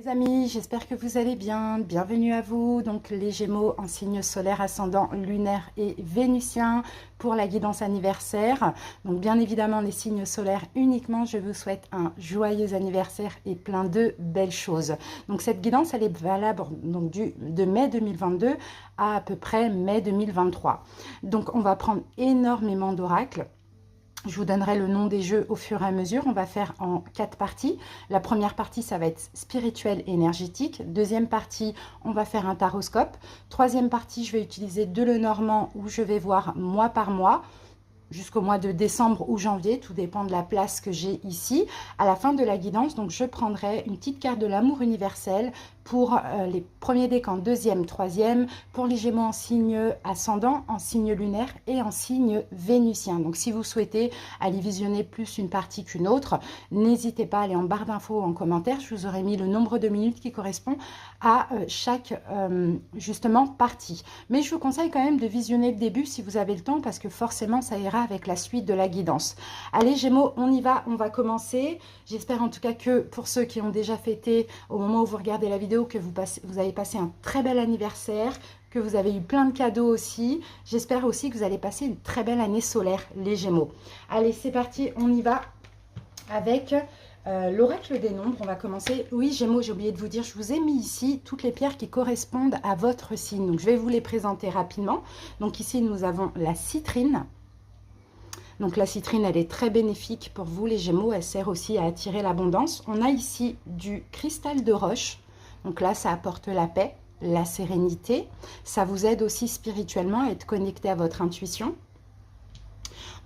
Les amis, j'espère que vous allez bien. Bienvenue à vous. Donc les Gémeaux en signe solaire, ascendant, lunaire et vénusien pour la guidance anniversaire. Donc bien évidemment les signes solaires uniquement. Je vous souhaite un joyeux anniversaire et plein de belles choses. Donc cette guidance, elle est valable donc de mai 2022 à peu près mai 2023. Donc on va prendre énormément d'oracles. Je vous donnerai le nom des jeux au fur et à mesure. On va faire en 4 parties. La première partie, ça va être spirituel et énergétique. Deuxième partie, on va faire un taroscope. Troisième partie, je vais utiliser de Lenormand où je vais voir mois par mois jusqu'au mois de décembre ou janvier, tout dépend de la place que j'ai ici. À la fin de la guidance, donc je prendrai une petite carte de l'amour universel pour les premiers décans, deuxième, troisième, pour les Gémeaux en signe ascendant, en signe lunaire et en signe vénusien. Donc si vous souhaitez aller visionner plus une partie qu'une autre, n'hésitez pas à aller en barre d'infos ou en commentaire. Je vous aurai mis le nombre de minutes qui correspond à chaque justement partie. Mais je vous conseille quand même de visionner le début si vous avez le temps, parce que forcément ça ira avec la suite de la guidance. Allez Gémeaux, on y va, on va commencer. J'espère en tout cas que pour ceux qui ont déjà fêté au moment où vous regardez la vidéo, que vous avez passé un très bel anniversaire, que vous avez eu plein de cadeaux aussi. J'espère aussi que vous allez passer une très belle année solaire, les Gémeaux. Allez, c'est parti, on y va avec l'oracle des nombres. On va commencer. Oui, Gémeaux, j'ai oublié de vous dire, je vous ai mis ici toutes les pierres qui correspondent à votre signe. Donc, je vais vous les présenter rapidement. Donc, ici, nous avons la citrine. Donc la citrine, elle est très bénéfique pour vous les Gémeaux, elle sert aussi à attirer l'abondance. On a ici du cristal de roche, donc là ça apporte la paix, la sérénité, ça vous aide aussi spirituellement à être connecté à votre intuition.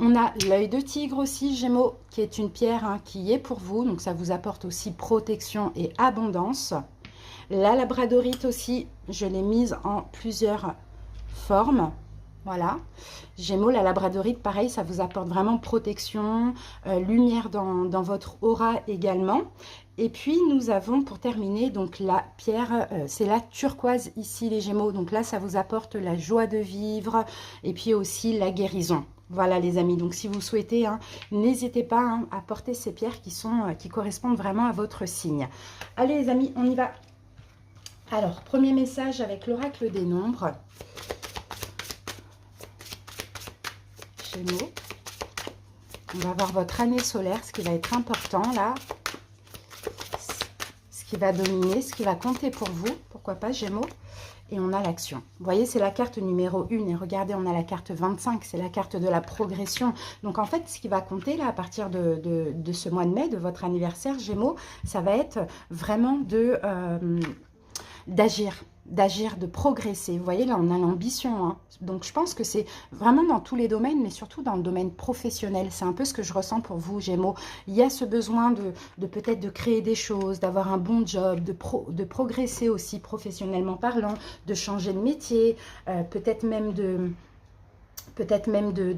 On a l'œil de tigre aussi Gémeaux, qui est une pierre qui est pour vous, donc ça vous apporte aussi protection et abondance. La labradorite aussi, je l'ai mise en plusieurs formes. Voilà, Gémeaux, la labradorite, pareil, ça vous apporte vraiment protection, lumière dans votre aura également. Et puis, nous avons pour terminer, donc la pierre, c'est la turquoise ici, les Gémeaux. Donc là, ça vous apporte la joie de vivre et puis aussi la guérison. Voilà les amis, donc si vous souhaitez, n'hésitez pas à porter ces pierres qui correspondent vraiment à votre signe. Allez les amis, on y va. Alors, premier message avec l'oracle des nombres. Gémeaux, on va voir votre année solaire, ce qui va être important là, ce qui va dominer, ce qui va compter pour vous, pourquoi pas Gémeaux, et on a l'action. Vous voyez, c'est la carte numéro 1, et regardez, on a la carte 25, c'est la carte de la progression. Donc en fait, ce qui va compter là, à partir de ce mois de mai, de votre anniversaire Gémeaux, ça va être vraiment d'agir, de progresser. Vous voyez, là, on a l'ambition. Donc, je pense que c'est vraiment dans tous les domaines, mais surtout dans le domaine professionnel. C'est un peu ce que je ressens pour vous, Gémeaux. Il y a ce besoin de peut-être de créer des choses, d'avoir un bon job, de progresser aussi professionnellement parlant, de changer de métier, peut-être même de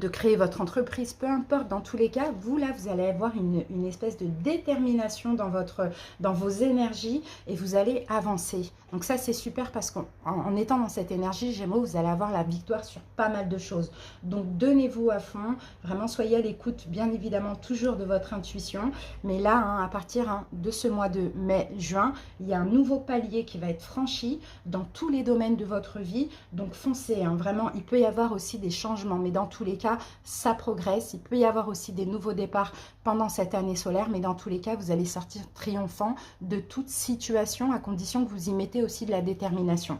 créer votre entreprise, peu importe, dans tous les cas, vous là, vous allez avoir une espèce de détermination dans vos énergies et vous allez avancer. Donc ça, c'est super parce qu'en étant dans cette énergie, Gémeaux, vous allez avoir la victoire sur pas mal de choses. Donc donnez-vous à fond, vraiment soyez à l'écoute, bien évidemment, toujours de votre intuition. Mais là, à partir de ce mois de mai-juin, il y a un nouveau palier qui va être franchi dans tous les domaines de votre vie. Donc foncez, vraiment, il peut y avoir aussi des changements, mais dans tous les cas, ça progresse. Il peut y avoir aussi des nouveaux départs pendant cette année solaire, mais dans tous les cas, vous allez sortir triomphant de toute situation, à condition que vous y mettez aussi de la détermination.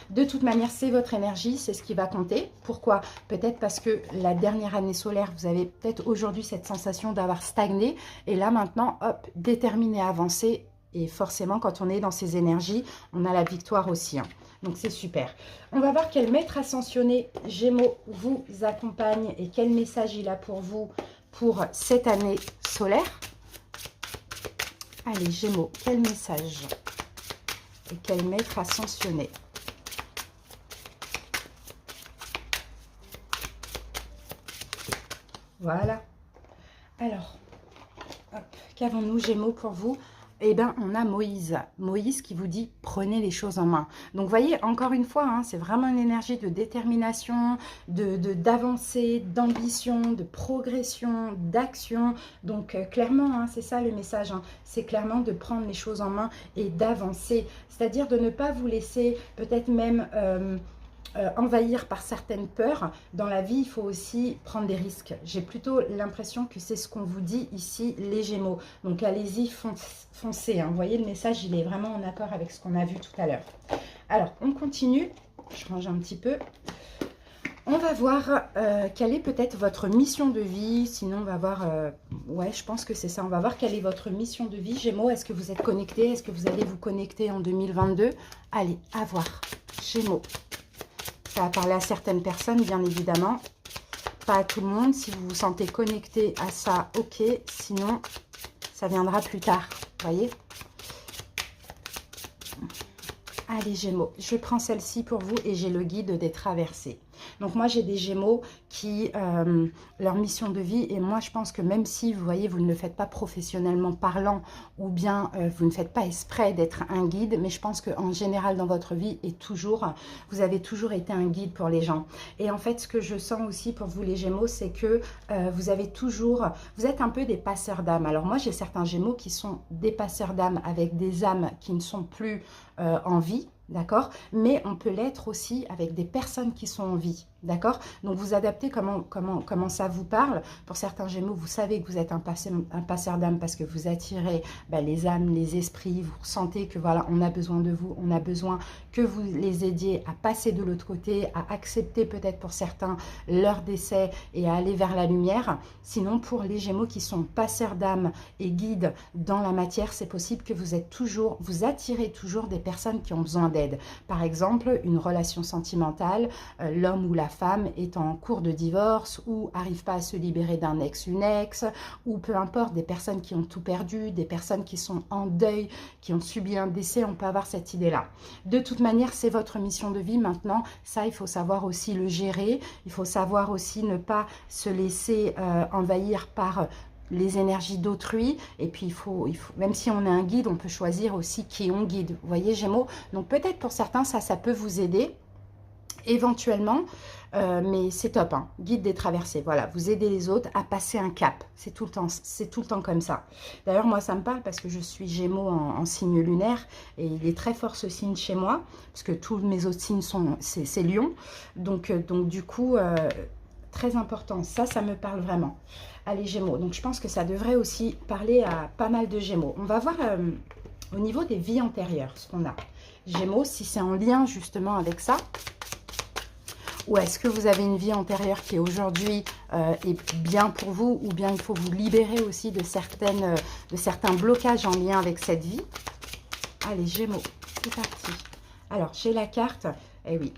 De toute manière, c'est votre énergie, c'est ce qui va compter. Pourquoi? Peut-être parce que la dernière année solaire, vous avez peut-être aujourd'hui cette sensation d'avoir stagné, et là maintenant, hop, déterminé à avancer. Et forcément, quand on est dans ces énergies, on a la victoire aussi. Donc, c'est super. On va voir quel maître ascensionné Gémeaux vous accompagne et quel message il a pour vous pour cette année solaire. Allez, Gémeaux, quel message et quel maître ascensionné? Voilà. Alors, qu'avons-nous Gémeaux pour vous Eh bien, on a Moïse. Moïse qui vous dit, prenez les choses en main. Donc, vous voyez, encore une fois, hein, c'est vraiment une énergie de détermination, d'avancée, d'ambition, de progression, d'action. Donc, clairement, hein, c'est ça le message. Hein, c'est clairement de prendre les choses en main et d'avancer. C'est-à-dire de ne pas vous laisser peut-être même... envahir par certaines peurs. Dans la vie, il faut aussi prendre des risques. J'ai plutôt l'impression que c'est ce qu'on vous dit ici, les Gémeaux. Donc, allez-y, foncez. Hein. Vous voyez, le message, il est vraiment en accord avec ce qu'on a vu tout à l'heure. Alors, on continue. Je range un petit peu. On va voir quelle est peut-être votre mission de vie. Sinon, on va voir... ouais, je pense que c'est ça. On va voir quelle est votre mission de vie. Gémeaux, est-ce que vous êtes connectés? Est-ce que vous allez vous connecter en 2022? Allez, à voir. Gémeaux. Ça va parler à certaines personnes, bien évidemment. Pas à tout le monde. Si vous vous sentez connecté à ça, ok. Sinon, ça viendra plus tard. Vous voyez? Allez, Gémeaux. Je prends celle-ci pour vous et j'ai le guide des traversées. Donc, moi, j'ai des Gémeaux qui, leur mission de vie, et moi, je pense que même si, vous voyez, vous ne le faites pas professionnellement parlant, ou bien vous ne faites pas exprès d'être un guide, mais je pense qu'en général, dans votre vie, et toujours, vous avez toujours été un guide pour les gens. Et en fait, ce que je sens aussi pour vous, les Gémeaux, c'est que vous avez toujours, vous êtes un peu des passeurs d'âme. Alors, moi, j'ai certains Gémeaux qui sont des passeurs d'âme avec des âmes qui ne sont plus en vie. D'accord? Mais on peut l'être aussi avec des personnes qui sont en vie. D'accord? Donc, vous adaptez comment ça vous parle. Pour certains Gémeaux, vous savez que vous êtes un passeur d'âme parce que vous attirez les âmes, les esprits. Vous sentez que voilà, on a besoin de vous. On a besoin que vous les aidiez à passer de l'autre côté, à accepter peut-être pour certains leur décès et à aller vers la lumière. Sinon, pour les Gémeaux qui sont passeurs d'âme et guides dans la matière, c'est possible que vous attirez toujours des personnes qui ont besoin d'aide. Par exemple, une relation sentimentale, l'homme ou la femme est en cours de divorce ou n'arrive pas à se libérer d'un ex, une ex, ou peu importe, des personnes qui ont tout perdu, des personnes qui sont en deuil, qui ont subi un décès, on peut avoir cette idée-là. De toute manière, c'est votre mission de vie maintenant. Ça, il faut savoir aussi le gérer. Il faut savoir aussi ne pas se laisser envahir par les énergies d'autrui. Et puis, il faut, même si on est un guide, on peut choisir aussi qui on guide. Vous voyez, Gémeaux? Donc, peut-être pour certains, ça peut vous aider. Éventuellement, mais c'est top, hein. Guide des traversées, voilà, vous aidez les autres à passer un cap, c'est tout le temps comme ça. D'ailleurs, moi, ça me parle parce que je suis Gémeaux en signe lunaire et il est très fort ce signe chez moi, parce que tous mes autres signes c'est Lion, donc du coup, très important, ça me parle vraiment. Allez, Gémeaux, donc je pense que ça devrait aussi parler à pas mal de Gémeaux. On va voir au niveau des vies antérieures, ce qu'on a. Gémeaux, si c'est en lien justement avec ça, ou est-ce que vous avez une vie antérieure qui aujourd'hui est bien pour vous, ou bien il faut vous libérer aussi de certains blocages en lien avec cette vie? Allez, Gémeaux, c'est parti. Alors, j'ai la carte, eh oui,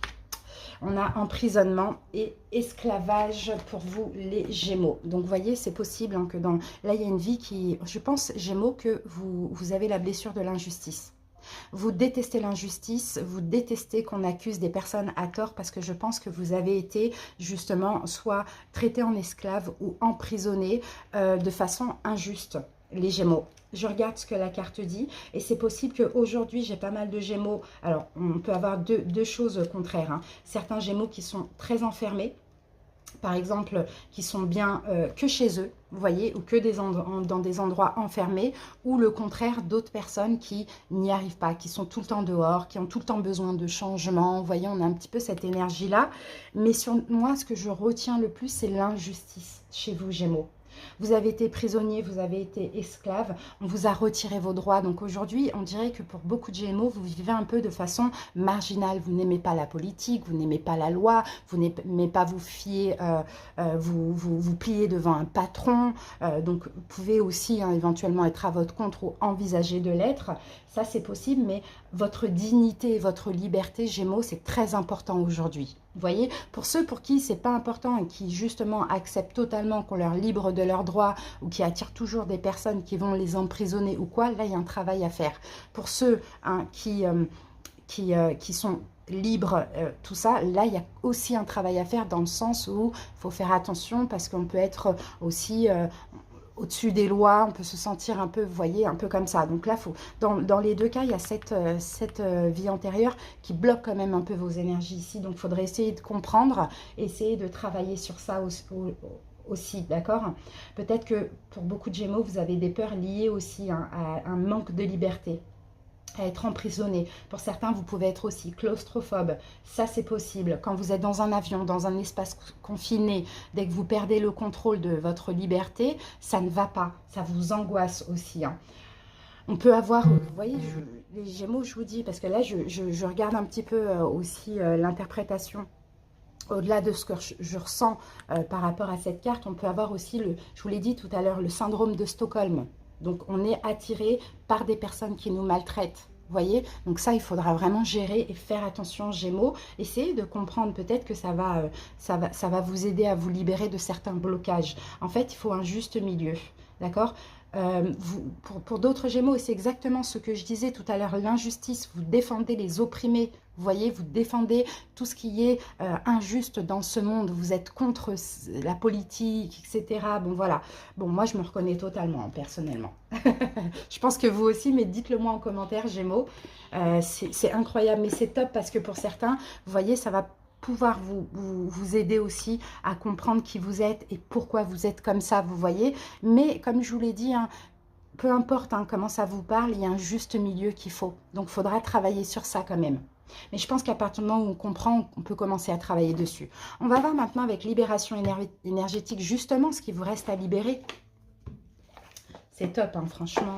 on a emprisonnement et esclavage pour vous, les Gémeaux. Donc, vous voyez, c'est possible hein, que dans... Là, il y a une vie qui... Je pense, Gémeaux, que vous avez la blessure de l'injustice. Vous détestez l'injustice, vous détestez qu'on accuse des personnes à tort parce que je pense que vous avez été justement soit traité en esclave ou emprisonné de façon injuste, les Gémeaux. Je regarde ce que la carte dit et c'est possible qu'aujourd'hui j'ai pas mal de Gémeaux. Alors on peut avoir deux choses contraires, hein. Certains Gémeaux qui sont très enfermés, par exemple, qui sont bien que chez eux, vous voyez, ou que dans des endroits enfermés, ou le contraire, d'autres personnes qui n'y arrivent pas, qui sont tout le temps dehors, qui ont tout le temps besoin de changement. Vous voyez, on a un petit peu cette énergie-là. Mais sur moi, ce que je retiens le plus, c'est l'injustice chez vous, Gémeaux. Vous avez été prisonnier, vous avez été esclave, on vous a retiré vos droits. Donc aujourd'hui, on dirait que pour beaucoup de Gémeaux, vous vivez un peu de façon marginale. Vous n'aimez pas la politique, vous n'aimez pas la loi, vous n'aimez pas vous fier, vous plier devant un patron. Donc vous pouvez aussi hein, éventuellement être à votre compte ou envisager de l'être. Ça, c'est possible, mais votre dignité et votre liberté, Gémeaux, c'est très important aujourd'hui. Vous voyez, pour ceux pour qui c'est pas important et qui justement acceptent totalement qu'on leur libre de leurs droits ou qui attirent toujours des personnes qui vont les emprisonner ou quoi, là, il y a un travail à faire. Pour ceux hein, qui sont libres, tout ça, là, il y a aussi un travail à faire dans le sens où il faut faire attention parce qu'on peut être aussi... au-dessus des lois, on peut se sentir un peu, vous voyez, un peu comme ça. Donc là, dans les deux cas, il y a cette vie antérieure qui bloque quand même un peu vos énergies ici. Donc, il faudrait essayer de comprendre, essayer de travailler sur ça aussi, d'accord? Peut-être que pour beaucoup de Gémeaux, vous avez des peurs liées aussi hein, à un manque de liberté, à être emprisonné. Pour certains, vous pouvez être aussi claustrophobe. Ça, c'est possible. Quand vous êtes dans un avion, dans un espace confiné, dès que vous perdez le contrôle de votre liberté, ça ne va pas. Ça vous angoisse aussi. Hein. On peut avoir, vous voyez, les Gémeaux, je vous dis, parce que là, je regarde un petit peu aussi l'interprétation. Au-delà de ce que je ressens par rapport à cette carte, on peut avoir aussi, je vous l'ai dit tout à l'heure, le syndrome de Stockholm. Donc, on est attiré par des personnes qui nous maltraitent. Vous voyez? Donc ça, il faudra vraiment gérer et faire attention, Gémeaux. Essayez de comprendre peut-être que ça va vous aider à vous libérer de certains blocages. En fait, il faut un juste milieu. D'accord? Pour d'autres Gémeaux, c'est exactement ce que je disais tout à l'heure, l'injustice, vous défendez les opprimés, vous voyez, vous défendez tout ce qui est injuste dans ce monde, vous êtes contre la politique, etc. Bon, voilà. Bon, moi, je me reconnais totalement, personnellement. Je pense que vous aussi, mais dites-le moi en commentaire, Gémeaux. C'est incroyable, mais c'est top parce que pour certains, vous voyez, ça va pouvoir vous aider aussi à comprendre qui vous êtes et pourquoi vous êtes comme ça, vous voyez. Mais comme je vous l'ai dit, hein, peu importe hein, comment ça vous parle, il y a un juste milieu qu'il faut. Donc, il faudra travailler sur ça quand même. Mais je pense qu'à partir du moment où on comprend, on peut commencer à travailler dessus. On va voir maintenant avec libération énergétique, justement, ce qui vous reste à libérer. C'est top, hein, franchement.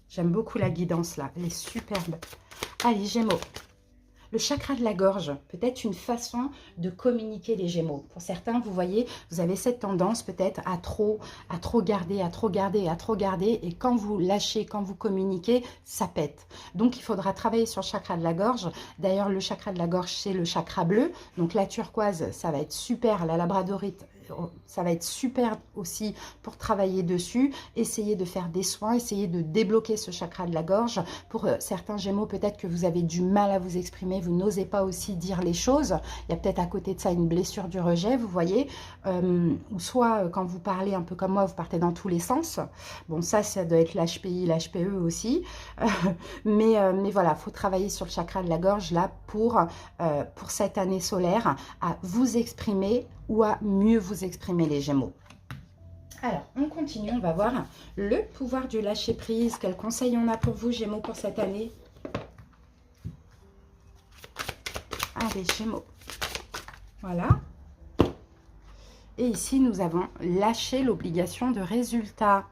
J'aime beaucoup la guidance, là. Elle est superbe. Allez, Gémeaux. Le chakra de la gorge, peut-être une façon de communiquer les Gémeaux. Pour certains, vous voyez, vous avez cette tendance peut-être à trop garder, à trop garder, à trop garder. Et quand vous lâchez, quand vous communiquez, ça pète. Donc, il faudra travailler sur le chakra de la gorge. D'ailleurs, le chakra de la gorge, c'est le chakra bleu. Donc, la turquoise, ça va être super. La labradorite, ça va être super aussi pour travailler dessus. Essayez de faire des soins, essayez de débloquer ce chakra de la gorge. Pour certains Gémeaux, peut-être que vous avez du mal à vous exprimer, vous n'osez pas aussi dire les choses. Il y a peut-être à côté de ça une blessure du rejet, vous voyez. Ou soit quand vous parlez un peu comme moi, vous partez dans tous les sens. Bon, ça doit être l'HPI, l'HPE aussi. Mais voilà, il faut travailler sur le chakra de la gorge là pour cette année solaire, à vous exprimer ou à mieux vous exprimer les Gémeaux. Alors, on continue, on va voir le pouvoir du lâcher-prise. Quels conseils on a pour vous, Gémeaux, pour cette année? Allez, Gémeaux. Voilà. Et ici, nous avons lâché l'obligation de résultat.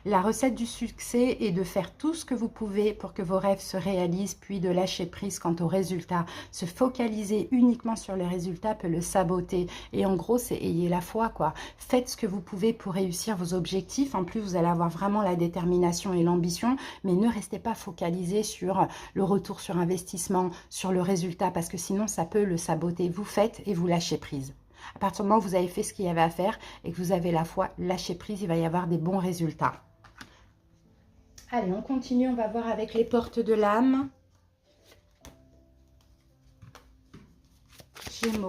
La recette du succès est de faire tout ce que vous pouvez pour que vos rêves se réalisent, puis de lâcher prise quant aux résultats. Se focaliser uniquement sur les résultats peut le saboter. Et en gros, c'est ayez la foi, quoi. Faites ce que vous pouvez pour réussir vos objectifs. En plus, vous allez avoir vraiment la détermination et l'ambition, mais ne restez pas focalisé sur le retour sur investissement, sur le résultat, parce que sinon, ça peut le saboter. Vous faites et vous lâchez prise. À partir du moment où vous avez fait ce qu'il y avait à faire et que vous avez la foi, lâchez prise, il va y avoir des bons résultats. Allez, on continue, on va voir avec les portes de l'âme. Gémeaux,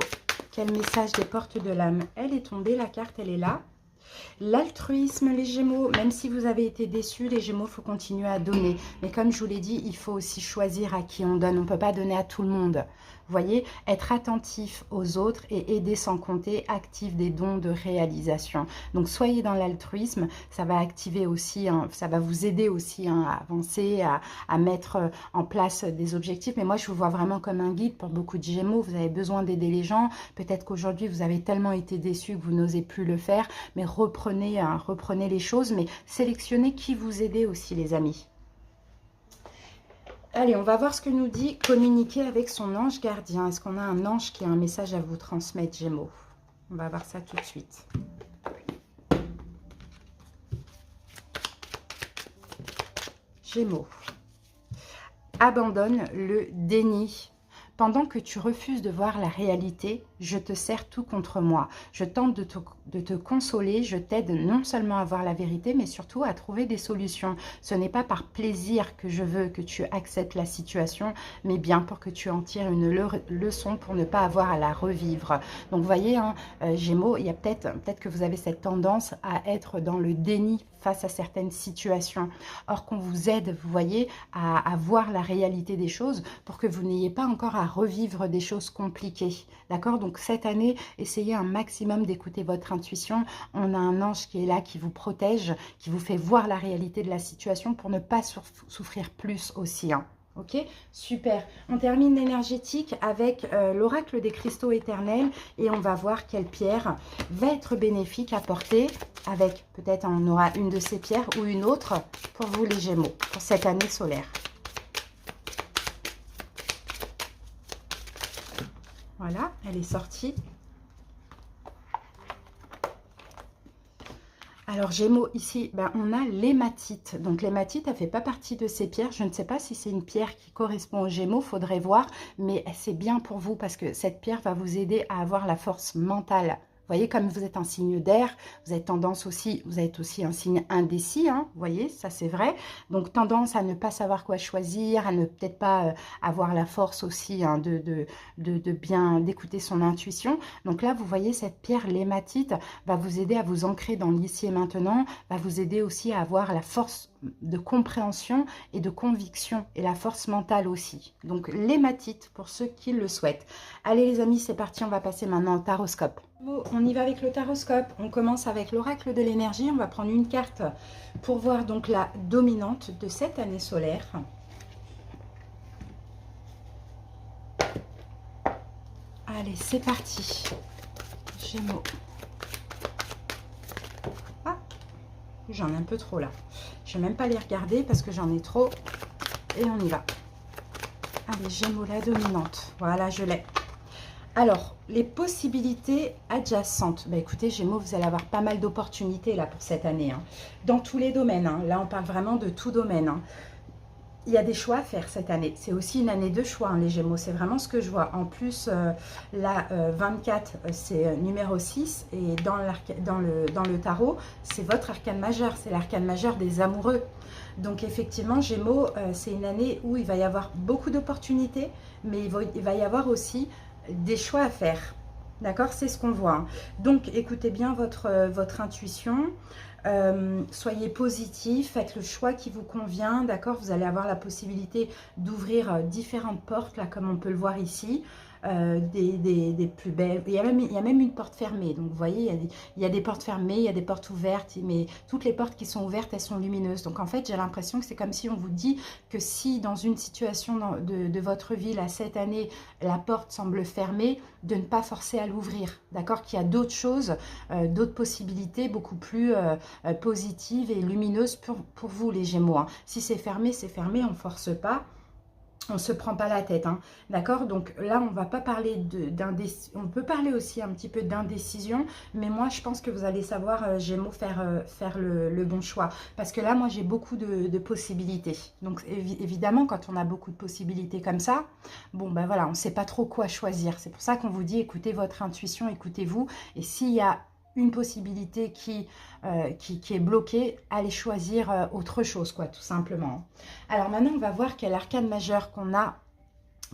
quel message des portes de l'âme? Elle est tombée, la carte, elle est là. L'altruisme, les Gémeaux, même si vous avez été déçus, les Gémeaux, il faut continuer à donner. Mais comme je vous l'ai dit, il faut aussi choisir à qui on donne. On ne peut pas donner à tout le monde. Vous voyez, être attentif aux autres et aider sans compter active des dons de réalisation. Donc, soyez dans l'altruisme. Ça va activer aussi, ça va vous aider aussi à avancer, à mettre en place des objectifs. Mais moi, je vous vois vraiment comme un guide pour beaucoup de Gémeaux. Vous avez besoin d'aider les gens. Peut-être qu'aujourd'hui, vous avez tellement été déçus que vous n'osez plus le faire. Mais reprenez les choses. Mais sélectionnez qui vous aide aussi, les amis. Allez, on va voir ce que nous dit communiquer avec son ange gardien. Est-ce qu'on a un ange qui a un message à vous transmettre, Gémeaux? On va voir ça tout de suite. Gémeaux. Abandonne le déni. Pendant que tu refuses de voir la réalité, je te sers tout contre moi. Je tente de te consoler, je t'aide non seulement à voir la vérité, mais surtout à trouver des solutions. Ce n'est pas par plaisir que je veux que tu acceptes la situation, mais bien pour que tu en tires une leçon pour ne pas avoir à la revivre. Donc, vous voyez, hein, Gémeaux, il y a peut-être que vous avez cette tendance à être dans le déni face à certaines situations. Or, qu'on vous aide, vous voyez, à voir la réalité des choses pour que vous n'ayez pas encore à revivre des choses compliquées. D'accord? Donc, cette année, essayez un maximum d'écouter votre intuition. On a un ange qui est là, qui vous protège, qui vous fait voir la réalité de la situation pour ne pas souffrir plus aussi, hein. Ok, super. On termine l'énergétique avec l'oracle des cristaux éternels et on va voir quelle pierre va être bénéfique à porter avec, peut-être on aura une de ces pierres ou une autre pour vous les Gémeaux, pour cette année solaire. Voilà, elle est sortie. Alors, Gémeaux, ici, ben, on a l'hématite. Donc, l'hématite, elle ne fait pas partie de ces pierres. Je ne sais pas si c'est une pierre qui correspond aux Gémeaux, il faudrait voir. Mais c'est bien pour vous parce que cette pierre va vous aider à avoir la force mentale. Vous voyez, comme vous êtes un signe d'air, vous êtes aussi un signe indécis, hein, vous voyez, ça c'est vrai. Donc, tendance à ne pas savoir quoi choisir, à ne peut-être pas avoir la force aussi hein, de bien d'écouter son intuition. Donc là, vous voyez, cette pierre, l'hématite, va vous aider à vous ancrer dans l'ici et maintenant, va vous aider aussi à avoir la force de compréhension et de conviction et la force mentale aussi. Donc, l'hématite pour ceux qui le souhaitent. Allez les amis, c'est parti, on va passer maintenant au taroscope. On y va avec le taroscope. On commence avec l'oracle de l'énergie. On va prendre une carte pour voir donc la dominante de cette année solaire. Allez, c'est parti. Gémeaux. Ah, j'en ai un peu trop là. Je ne vais même pas les regarder parce que j'en ai trop. Et on y va. Allez, Gémeaux, la dominante. Voilà, je l'ai. Alors, les possibilités adjacentes. Bah, écoutez, Gémeaux, vous allez avoir pas mal d'opportunités là pour cette année. Hein. Dans tous les domaines. Hein. Là, on parle vraiment de tout domaine. Hein. Il y a des choix à faire cette année. C'est aussi une année de choix, hein, les Gémeaux. C'est vraiment ce que je vois. En plus, là, 24, c'est numéro 6. Et dans le tarot, c'est votre arcane majeur. C'est l'arcane majeur des amoureux. Donc, effectivement, Gémeaux, c'est une année où il va y avoir beaucoup d'opportunités. Mais il va y avoir aussi des choix à faire. D'accord? C'est ce qu'on voit. Hein. Donc, écoutez bien votre intuition. Soyez positif, faites le choix qui vous convient, d'accord? Vous allez avoir la possibilité d'ouvrir différentes portes, là, comme on peut le voir ici. Des plus belles. Il y a même une porte fermée. Donc, vous voyez, il y a des portes fermées, il y a des portes ouvertes. Mais toutes les portes qui sont ouvertes, elles sont lumineuses. Donc, en fait, j'ai l'impression que c'est comme si on vous dit que si dans une situation de votre vie, là, cette année, la porte semble fermée, de ne pas forcer à l'ouvrir. D'accord? Qu'il y a d'autres choses, d'autres possibilités beaucoup plus positives et lumineuses pour vous, les Gémeaux. Hein. Si c'est fermé, on ne force pas. On ne se prend pas la tête, hein. D'accord? Donc là, on va pas parler d'indécision. On peut parler aussi un petit peu d'indécision, mais moi, je pense que vous allez savoir, Gémeaux, faire le bon choix. Parce que là, moi, j'ai beaucoup de possibilités. Donc, évidemment, quand on a beaucoup de possibilités comme ça, bon, ben voilà, on ne sait pas trop quoi choisir. C'est pour ça qu'on vous dit, écoutez votre intuition, écoutez-vous. Et s'il y a une possibilité qui est bloquée, allez choisir autre chose, quoi, tout simplement. Alors maintenant, on va voir quel arcane majeur qu'on a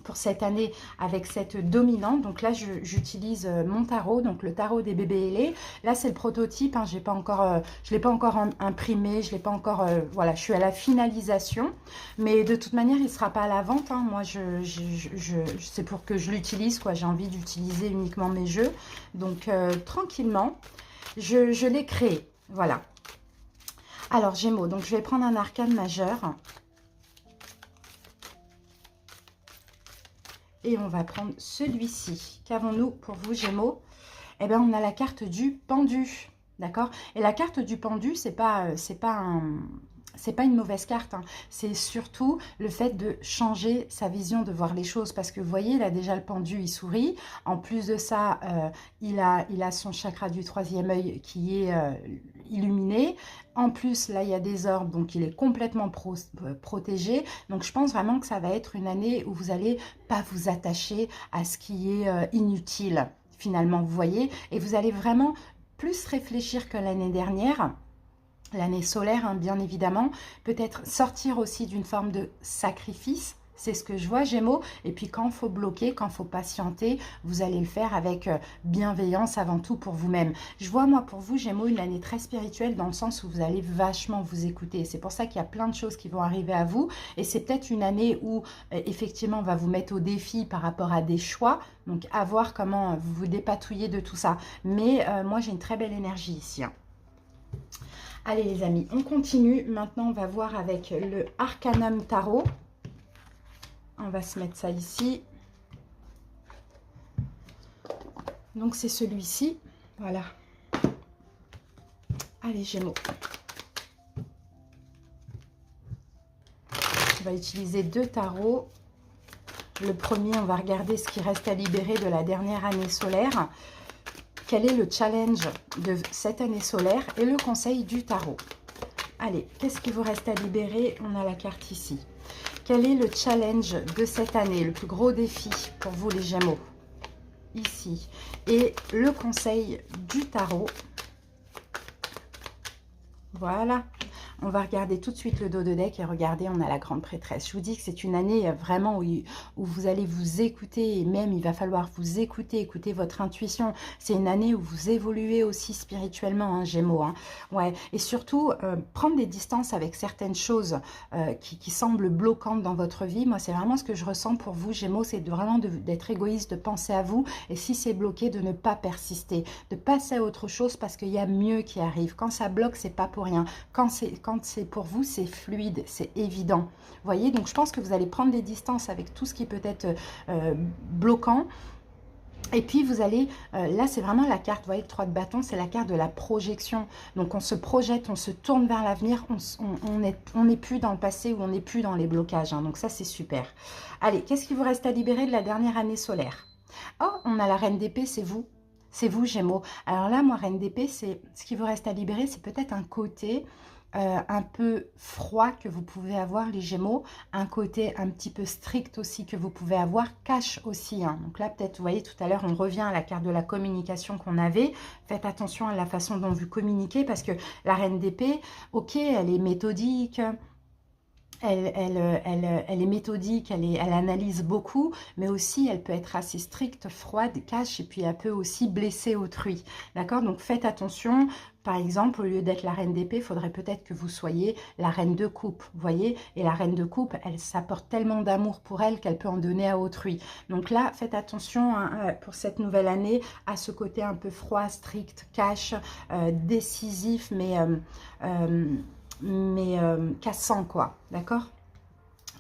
pour cette année avec cette dominante. Donc là, j'utilise mon tarot, donc le tarot des bébés ailés. Là, c'est le prototype, hein, je ne l'ai pas encore imprimé, je l'ai pas encore, voilà, je suis à la finalisation. Mais de toute manière, il ne sera pas à la vente. Hein. Moi, c'est pour que je l'utilise, quoi. J'ai envie d'utiliser uniquement mes jeux. Donc, tranquillement, je l'ai créé. Voilà. Alors, Gémeaux, donc je vais prendre un arcane majeur. Et on va prendre celui-ci. Qu'avons-nous pour vous, Gémeaux? Eh bien, on a la carte du pendu. D'accord? Et la carte du pendu, c'est pas une mauvaise carte. Hein. C'est surtout le fait de changer sa vision de voir les choses. Parce que vous voyez, là déjà le pendu, il sourit. En plus de ça, il a son chakra du troisième œil qui est illuminé. En plus, là, il y a des orbes, donc il est complètement protégé. Donc, je pense vraiment que ça va être une année où vous n'allez pas vous attacher à ce qui est inutile, finalement, vous voyez. Et vous allez vraiment plus réfléchir que l'année dernière. L'année solaire, hein, bien évidemment. Peut-être sortir aussi d'une forme de sacrifice. C'est ce que je vois, Gémeaux. Et puis quand il faut bloquer, quand il faut patienter, vous allez le faire avec bienveillance avant tout pour vous-même. Je vois, moi, pour vous, Gémeaux, une année très spirituelle dans le sens où vous allez vachement vous écouter. C'est pour ça qu'il y a plein de choses qui vont arriver à vous. Et c'est peut-être une année où, effectivement, on va vous mettre au défi par rapport à des choix. Donc, à voir comment vous vous dépatouillez de tout ça. Mais moi, j'ai une très belle énergie ici, hein. Allez, les amis, on continue. Maintenant, on va voir avec le Arcanum Tarot. On va se mettre ça ici. Donc, c'est celui-ci. Voilà. Allez, Gémeaux. On va utiliser 2 tarots. Le premier, on va regarder ce qui reste à libérer de la dernière année solaire. Quel est le challenge de cette année solaire et le conseil du tarot? Allez, qu'est-ce qui vous reste à libérer? On a la carte ici. Quel est le challenge de cette année, le plus gros défi pour vous les Gémeaux? Ici. Et le conseil du tarot. Voilà. On va regarder tout de suite le dos de deck et regardez, on a la grande prêtresse. Je vous dis que c'est une année vraiment où vous allez vous écouter et même il va falloir vous écouter votre intuition. C'est une année où vous évoluez aussi spirituellement, hein, Gémeaux. Hein. Ouais. Et surtout, prendre des distances avec certaines choses qui semblent bloquantes dans votre vie. Moi, c'est vraiment ce que je ressens pour vous, Gémeaux, c'est vraiment d'être égoïste, de penser à vous. Et si c'est bloqué, de ne pas persister, de passer à autre chose parce qu'il y a mieux qui arrive. Quand ça bloque, c'est pas pour rien. Quand c'est pour vous, c'est fluide, c'est évident. Vous voyez, donc je pense que vous allez prendre des distances avec tout ce qui peut être bloquant. Et puis vous allez, là c'est vraiment la carte, vous voyez le 3 de bâton, c'est la carte de la projection. Donc on se projette, on se tourne vers l'avenir, on n'est plus dans le passé ou on n'est plus dans les blocages. Hein, donc ça c'est super. Allez, qu'est-ce qui vous reste à libérer de la dernière année solaire? Oh, on a la reine d'épée, c'est vous. C'est vous, Gémeaux. Alors là, moi, reine d'épée, c'est ce qui vous reste à libérer, c'est peut-être un côté un peu froid que vous pouvez avoir, les Gémeaux, un côté un petit peu strict aussi que vous pouvez avoir, cash aussi. Hein. Donc là, peut-être, vous voyez, tout à l'heure, on revient à la carte de la communication qu'on avait. Faites attention à la façon dont vous communiquez parce que la reine d'épée, ok, elle est méthodique, elle est méthodique, elle analyse beaucoup, mais aussi elle peut être assez stricte, froide, cash, et puis elle peut aussi blesser autrui. D'accord? Donc faites attention. Par exemple, au lieu d'être la reine d'épée, il faudrait peut-être que vous soyez la reine de coupe, vous voyez? Et la reine de coupe, elle s'apporte tellement d'amour pour elle qu'elle peut en donner à autrui. Donc là, faites attention hein, pour cette nouvelle année à ce côté un peu froid, strict, cash, décisif, mais cassant quoi, d'accord?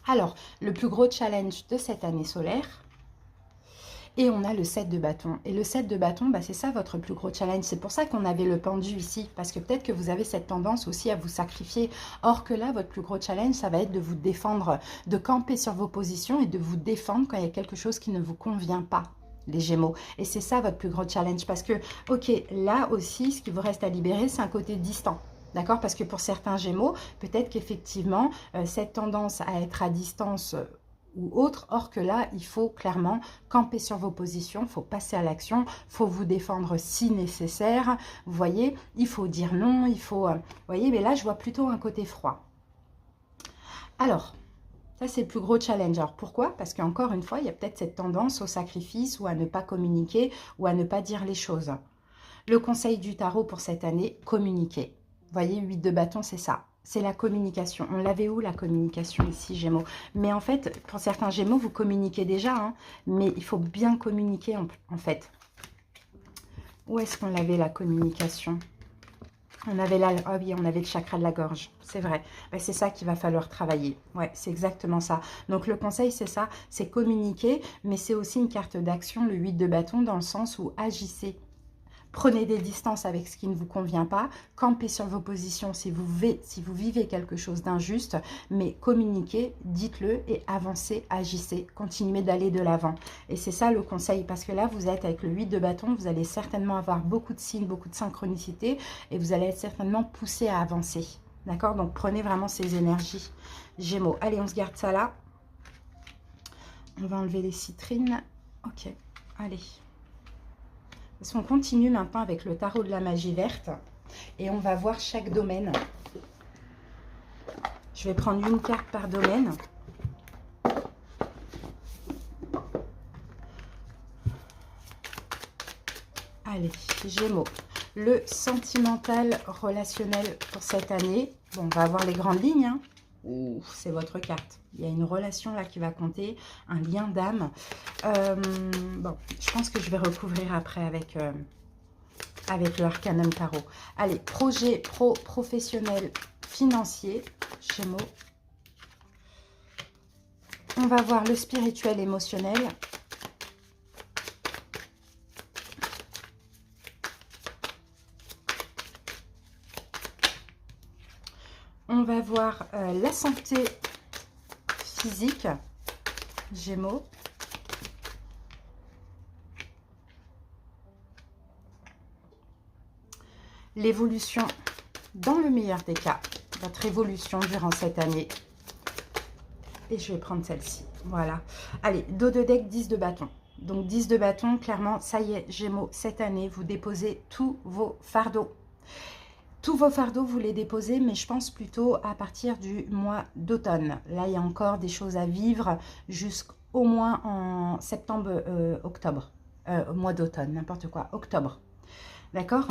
Alors, le plus gros challenge de cette année solaire, et on a le 7 de bâton. Et le 7 de bâton, bah, c'est ça votre plus gros challenge. C'est pour ça qu'on avait le pendu ici, parce que peut-être que vous avez cette tendance aussi à vous sacrifier. Or que là, votre plus gros challenge, ça va être de vous défendre, de camper sur vos positions et de vous défendre quand il y a quelque chose qui ne vous convient pas, les Gémeaux. Et c'est ça votre plus gros challenge, parce que, ok, là aussi, ce qui vous reste à libérer, c'est un côté distant. D'accord? Parce que pour certains Gémeaux, peut-être qu'effectivement, cette tendance à être à distance ou autre, or que là, il faut clairement camper sur vos positions, il faut passer à l'action, il faut vous défendre si nécessaire. Vous voyez, il faut dire non, il faut... vous voyez, mais là, je vois plutôt un côté froid. Alors, ça, c'est le plus gros challenge. Alors, pourquoi? Parce qu'encore une fois, il y a peut-être cette tendance au sacrifice ou à ne pas communiquer ou à ne pas dire les choses. Le conseil du tarot pour cette année, communiquer. Vous voyez, 8 de bâton, c'est ça. C'est la communication. On l'avait où, la communication, ici, Gémeaux? Mais en fait, pour certains Gémeaux, vous communiquez déjà, hein, mais il faut bien communiquer, en fait. Où est-ce qu'on l'avait, la communication? On avait là, oh oui, on avait le chakra de la gorge, c'est vrai. Ben, c'est ça qu'il va falloir travailler. Ouais, c'est exactement ça. Donc, le conseil, c'est ça, c'est communiquer, mais c'est aussi une carte d'action, le 8 de bâton, dans le sens où agissez. Prenez des distances avec ce qui ne vous convient pas. Campez sur vos positions si vous vivez quelque chose d'injuste. Mais communiquez, dites-le et avancez, agissez. Continuez d'aller de l'avant. Et c'est ça le conseil. Parce que là, vous êtes avec le 8 de bâton. Vous allez certainement avoir beaucoup de signes, beaucoup de synchronicité. Et vous allez être certainement poussé à avancer. D'accord? Donc, prenez vraiment ces énergies. Gémeaux. Allez, on se garde ça là. On va enlever les citrines. Ok. Allez. Parce qu'on continue maintenant avec le tarot de la magie verte. Et on va voir chaque domaine. Je vais prendre une carte par domaine. Allez, Gémeaux. Le sentimental relationnel pour cette année. Bon, on va avoir les grandes lignes. Hein. C'est votre carte. Il y a une relation là qui va compter, un lien d'âme. Bon, je pense que je vais recouvrir après avec l'Arcanum Tarot. Allez, projet professionnel, financier, Gémeaux. On va voir le spirituel, émotionnel. On va voir la santé physique, Gémeaux. L'évolution, dans le meilleur des cas, votre évolution durant cette année. Et je vais prendre celle-ci. Voilà. Allez, dos de deck, 10 de bâton. Donc 10 de bâton, clairement, ça y est, Gémeaux, cette année, vous déposez tous vos fardeaux. Tous vos fardeaux, vous les déposez, mais je pense plutôt à partir du mois d'automne. Là, il y a encore des choses à vivre jusqu'au moins en septembre, octobre. Mois d'automne, n'importe quoi, octobre. D'accord ?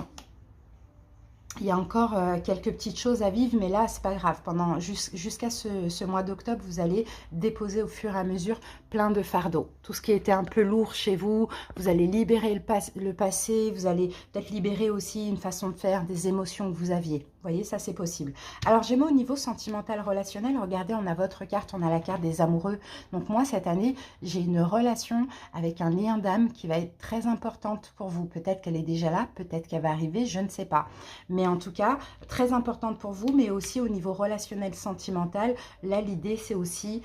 Il y a encore quelques petites choses à vivre, mais là, c'est pas grave. Jusqu'à ce mois d'octobre, vous allez déposer au fur et à mesure plein de fardeaux. Tout ce qui était un peu lourd chez vous, vous allez libérer le passé, vous allez peut-être libérer aussi une façon de faire, des émotions que vous aviez. Vous voyez, ça c'est possible. Alors Gémeaux, au niveau sentimental relationnel, regardez, on a votre carte, on a la carte des amoureux. Donc moi, cette année, j'ai une relation avec un lien d'âme qui va être très importante pour vous. Peut-être qu'elle est déjà là, peut-être qu'elle va arriver, je ne sais pas. Mais en tout cas, très importante pour vous, mais aussi au niveau relationnel sentimental. Là, l'idée, c'est aussi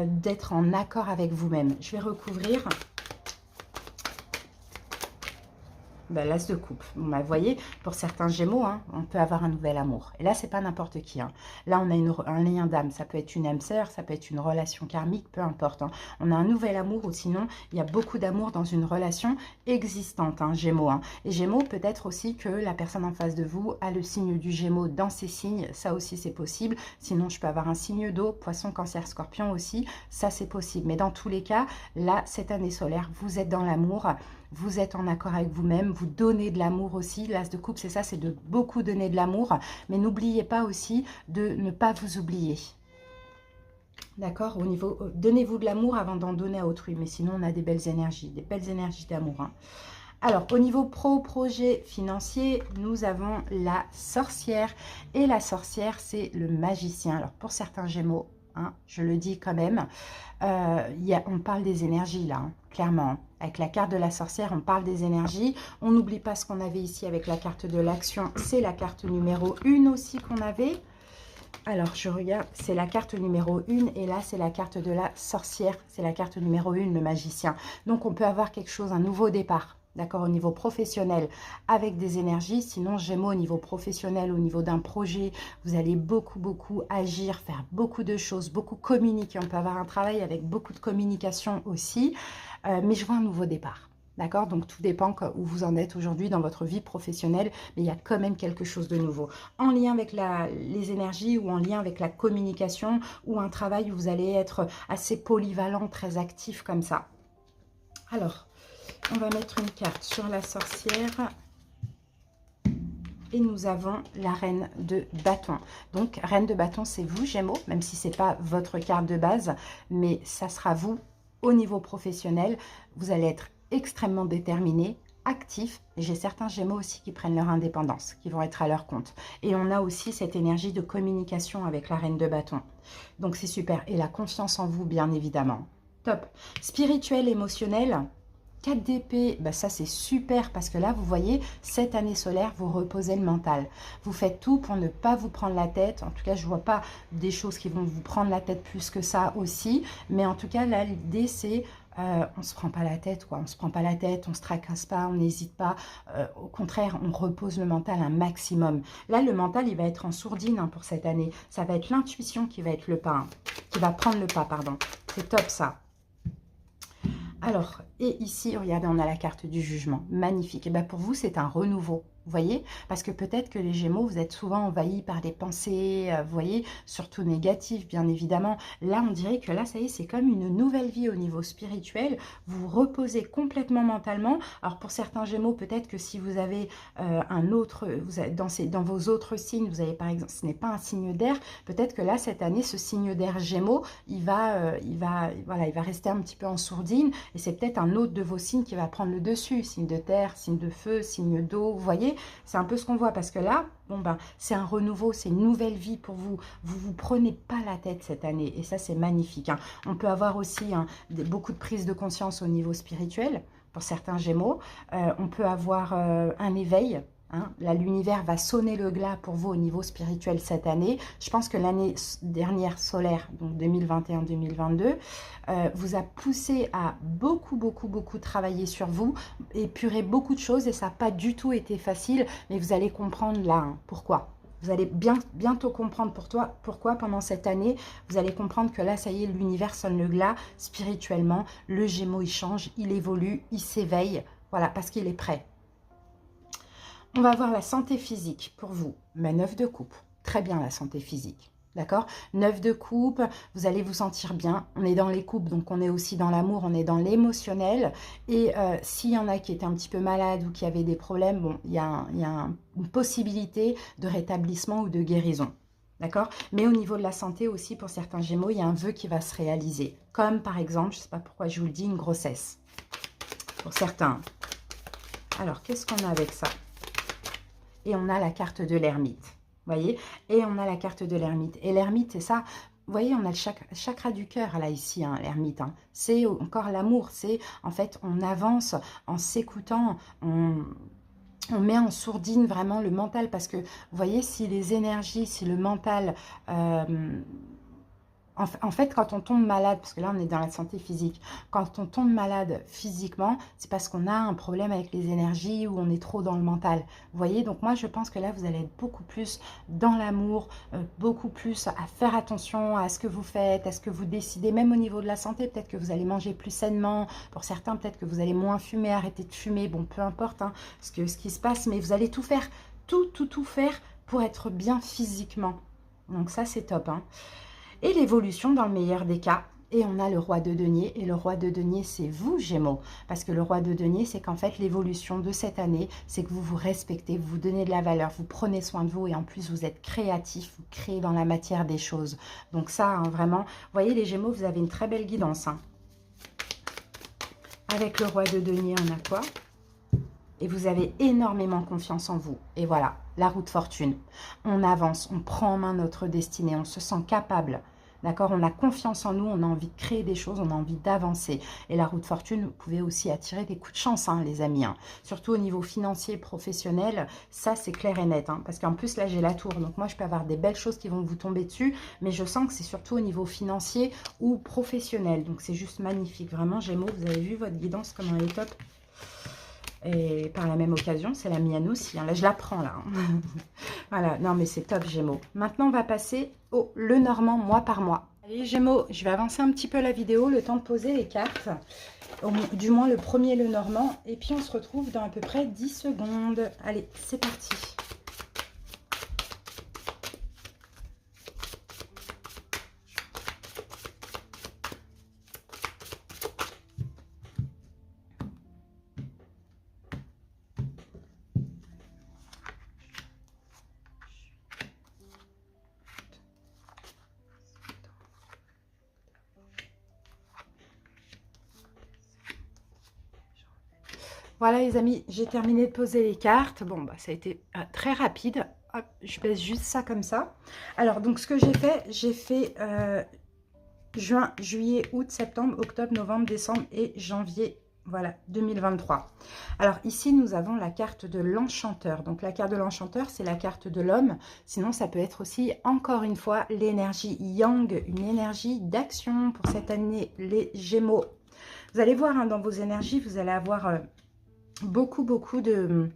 d'être en accord avec vous-même. Je vais recouvrir. Ben, l'as de coupe. Bon, ben, vous voyez, pour certains Gémeaux, hein, on peut avoir un nouvel amour. Et là, c'est pas n'importe qui. Hein. Là, on a un lien d'âme. Ça peut être une âme sœur, ça peut être une relation karmique, peu importe. Hein. On a un nouvel amour ou sinon, il y a beaucoup d'amour dans une relation existante, hein, Gémeaux. Hein. Et Gémeaux, peut-être aussi que la personne en face de vous a le signe du Gémeaux dans ses signes. Ça aussi, c'est possible. Sinon, je peux avoir un signe d'eau, poisson, cancer, scorpion aussi. Ça, c'est possible. Mais dans tous les cas, là, cette année solaire, vous êtes dans l'amour. Vous êtes en accord avec vous-même, vous donnez de l'amour aussi. L'as de coupe, c'est ça, c'est de beaucoup donner de l'amour. Mais n'oubliez pas aussi de ne pas vous oublier. D'accord? Au niveau, donnez-vous de l'amour avant d'en donner à autrui. Mais sinon, on a des belles énergies d'amour. Hein. Alors, au niveau projet financier, nous avons la sorcière. Et la sorcière, c'est le magicien. Alors, pour certains Gémeaux, hein, je le dis quand même, on parle des énergies là, hein, clairement. Avec la carte de la sorcière, on parle des énergies. On n'oublie pas ce qu'on avait ici avec la carte de l'action. C'est la carte numéro 1 aussi qu'on avait. Alors, je regarde, c'est la carte numéro 1 et là, c'est la carte de la sorcière. C'est la carte numéro 1, le magicien. Donc, on peut avoir quelque chose, un nouveau départ. D'accord, au niveau professionnel, avec des énergies. Sinon, Gémeaux, au niveau professionnel, au niveau d'un projet, vous allez beaucoup agir, faire beaucoup de choses, beaucoup communiquer. On peut avoir un travail avec beaucoup de communication aussi. Mais je vois un nouveau départ. D'accord? Donc, tout dépend où vous en êtes aujourd'hui dans votre vie professionnelle. Mais il y a quand même quelque chose de nouveau. En lien avec les énergies ou en lien avec la communication ou un travail où vous allez être assez polyvalent, très actif comme ça. Alors, on va mettre une carte sur la sorcière. Et nous avons la reine de bâton. Donc, reine de bâton, c'est vous, Gémeaux, même si ce n'est pas votre carte de base. Mais ça sera vous au niveau professionnel. Vous allez être extrêmement déterminé, actif. Et j'ai certains Gémeaux aussi qui prennent leur indépendance, qui vont être à leur compte. Et on a aussi cette énergie de communication avec la reine de bâton. Donc, c'est super. Et la confiance en vous, bien évidemment. Top. Spirituel, émotionnel. 4 d'épée, bah ça c'est super parce que là, vous voyez, cette année solaire, vous reposez le mental. Vous faites tout pour ne pas vous prendre la tête. En tout cas, je ne vois pas des choses qui vont vous prendre la tête plus que ça aussi. Mais en tout cas, là, l'idée, c'est on ne se prend pas la tête, quoi. On ne se prend pas la tête, on ne se tracasse pas, on n'hésite pas. Au contraire, on repose le mental un maximum. Là, le mental, il va être en sourdine hein, pour cette année. Ça va être l'intuition qui va être le pas, hein, qui va prendre le pas, pardon. C'est top, ça. Alors, et ici, regardez, on a la carte du jugement. Magnifique. Et bien pour vous, c'est un renouveau. Vous voyez? Parce que peut-être que les Gémeaux, vous êtes souvent envahis par des pensées, vous voyez, surtout négatives, bien évidemment. Là, on dirait que là, ça y est, c'est comme une nouvelle vie au niveau spirituel. Vous vous reposez complètement mentalement. Alors, pour certains Gémeaux, peut-être que si vous avez un autre, dans vos autres signes, vous avez par exemple, ce n'est pas un signe d'air, peut-être que là, cette année, ce signe d'air Gémeaux, il va rester un petit peu en sourdine. Et c'est peut-être un autre de vos signes qui va prendre le dessus. Signe de terre, signe de feu, signe d'eau, vous voyez? C'est un peu ce qu'on voit parce que là, bon ben, c'est un renouveau, c'est une nouvelle vie pour vous. Vous prenez pas la tête cette année et ça, c'est magnifique. Hein. On peut avoir aussi beaucoup de prise de conscience au niveau spirituel pour certains Gémeaux. On peut avoir un éveil. Hein. Là, l'univers va sonner le glas pour vous au niveau spirituel cette année. Je pense que l'année dernière solaire, donc 2021-2022, vous a poussé à beaucoup travailler sur vous, épurer beaucoup de choses et ça n'a pas du tout été facile, mais vous allez comprendre là hein, pourquoi. Vous allez bientôt comprendre pourquoi pendant cette année, vous allez comprendre que là, ça y est, l'univers sonne le glas spirituellement, le Gémeaux, il change, il évolue, il s'éveille, voilà, parce qu'il est prêt. On va voir la santé physique pour vous, mais 9 de coupe, très bien la santé physique. D'accord? 9 de coupe, vous allez vous sentir bien. On est dans les coupes, donc on est aussi dans l'amour, on est dans l'émotionnel. Et s'il y en a qui étaient un petit peu malades ou qui avaient des problèmes, bon, il y a une possibilité de rétablissement ou de guérison. D'accord? Mais au niveau de la santé aussi, pour certains Gémeaux, il y a un vœu qui va se réaliser. Comme par exemple, je ne sais pas pourquoi je vous le dis, une grossesse. Pour certains. Alors, qu'est-ce qu'on a avec ça? Et on a la carte de l'ermite. Voyez, et on a la carte de l'ermite. Et l'ermite, c'est ça. Vous voyez, on a le chakra du cœur, là, ici, hein, l'ermite. Hein. C'est encore l'amour. C'est, en fait, on avance en s'écoutant, on met en sourdine vraiment le mental. Parce que, vous voyez, si les énergies, si le mental... En fait, quand on tombe malade, parce que là, on est dans la santé physique, quand on tombe malade physiquement, c'est parce qu'on a un problème avec les énergies ou on est trop dans le mental. Vous voyez, donc moi, je pense que là, vous allez être beaucoup plus dans l'amour, beaucoup plus à faire attention à ce que vous faites, à ce que vous décidez, même au niveau de la santé. Peut-être que vous allez manger plus sainement. Pour certains, peut-être que vous allez moins fumer, arrêter de fumer. Bon, peu importe hein, ce qui se passe, mais vous allez tout faire, tout faire pour être bien physiquement. Donc ça, c'est top, hein. Et l'évolution dans le meilleur des cas. Et on a le roi de denier. Et le roi de denier, c'est vous, Gémeaux. Parce que le roi de denier, c'est qu'en fait, l'évolution de cette année, c'est que vous vous respectez, vous vous donnez de la valeur, vous prenez soin de vous. Et en plus, vous êtes créatif, vous créez dans la matière des choses. Donc ça, hein, vraiment, vous voyez, les Gémeaux, vous avez une très belle guidance. Hein. Avec le roi de denier, on a quoi? Et vous avez énormément confiance en vous. Et voilà, la roue de fortune. On avance, on prend en main notre destinée, on se sent capable. D'accord? On a confiance en nous, on a envie de créer des choses, on a envie d'avancer. Et la roue de fortune, vous pouvez aussi attirer des coups de chance, hein, les amis. Hein. Surtout au niveau financier, professionnel, ça c'est clair et net. Hein, parce qu'en plus, là j'ai la tour, donc moi je peux avoir des belles choses qui vont vous tomber dessus. Mais je sens que c'est surtout au niveau financier ou professionnel. Donc c'est juste magnifique. Vraiment, Gémeaux, vous avez vu votre guidance, comment elle est top. Et par la même occasion, c'est la mienne aussi. Hein. Là, je la prends, là. Voilà, non, mais c'est top, Gémeaux. Maintenant, on va passer au Lenormand, mois par mois. Allez, Gémeaux, je vais avancer un petit peu la vidéo, le temps de poser les cartes. Du moins, le premier Lenormand. Et puis, on se retrouve dans à peu près 10 secondes. Allez, c'est parti. Voilà les amis, j'ai terminé de poser les cartes. Bon, bah, ça a été très rapide. Hop, je baisse juste ça comme ça. Alors, donc ce que j'ai fait juin, juillet, août, septembre, octobre, novembre, décembre et janvier. Voilà, 2023. Alors ici, nous avons la carte de l'enchanteur. Donc la carte de l'enchanteur, c'est la carte de l'homme. Sinon, ça peut être aussi, encore une fois, l'énergie yang, une énergie d'action pour cette année, les Gémeaux. Vous allez voir, hein, dans vos énergies, vous allez avoir... beaucoup de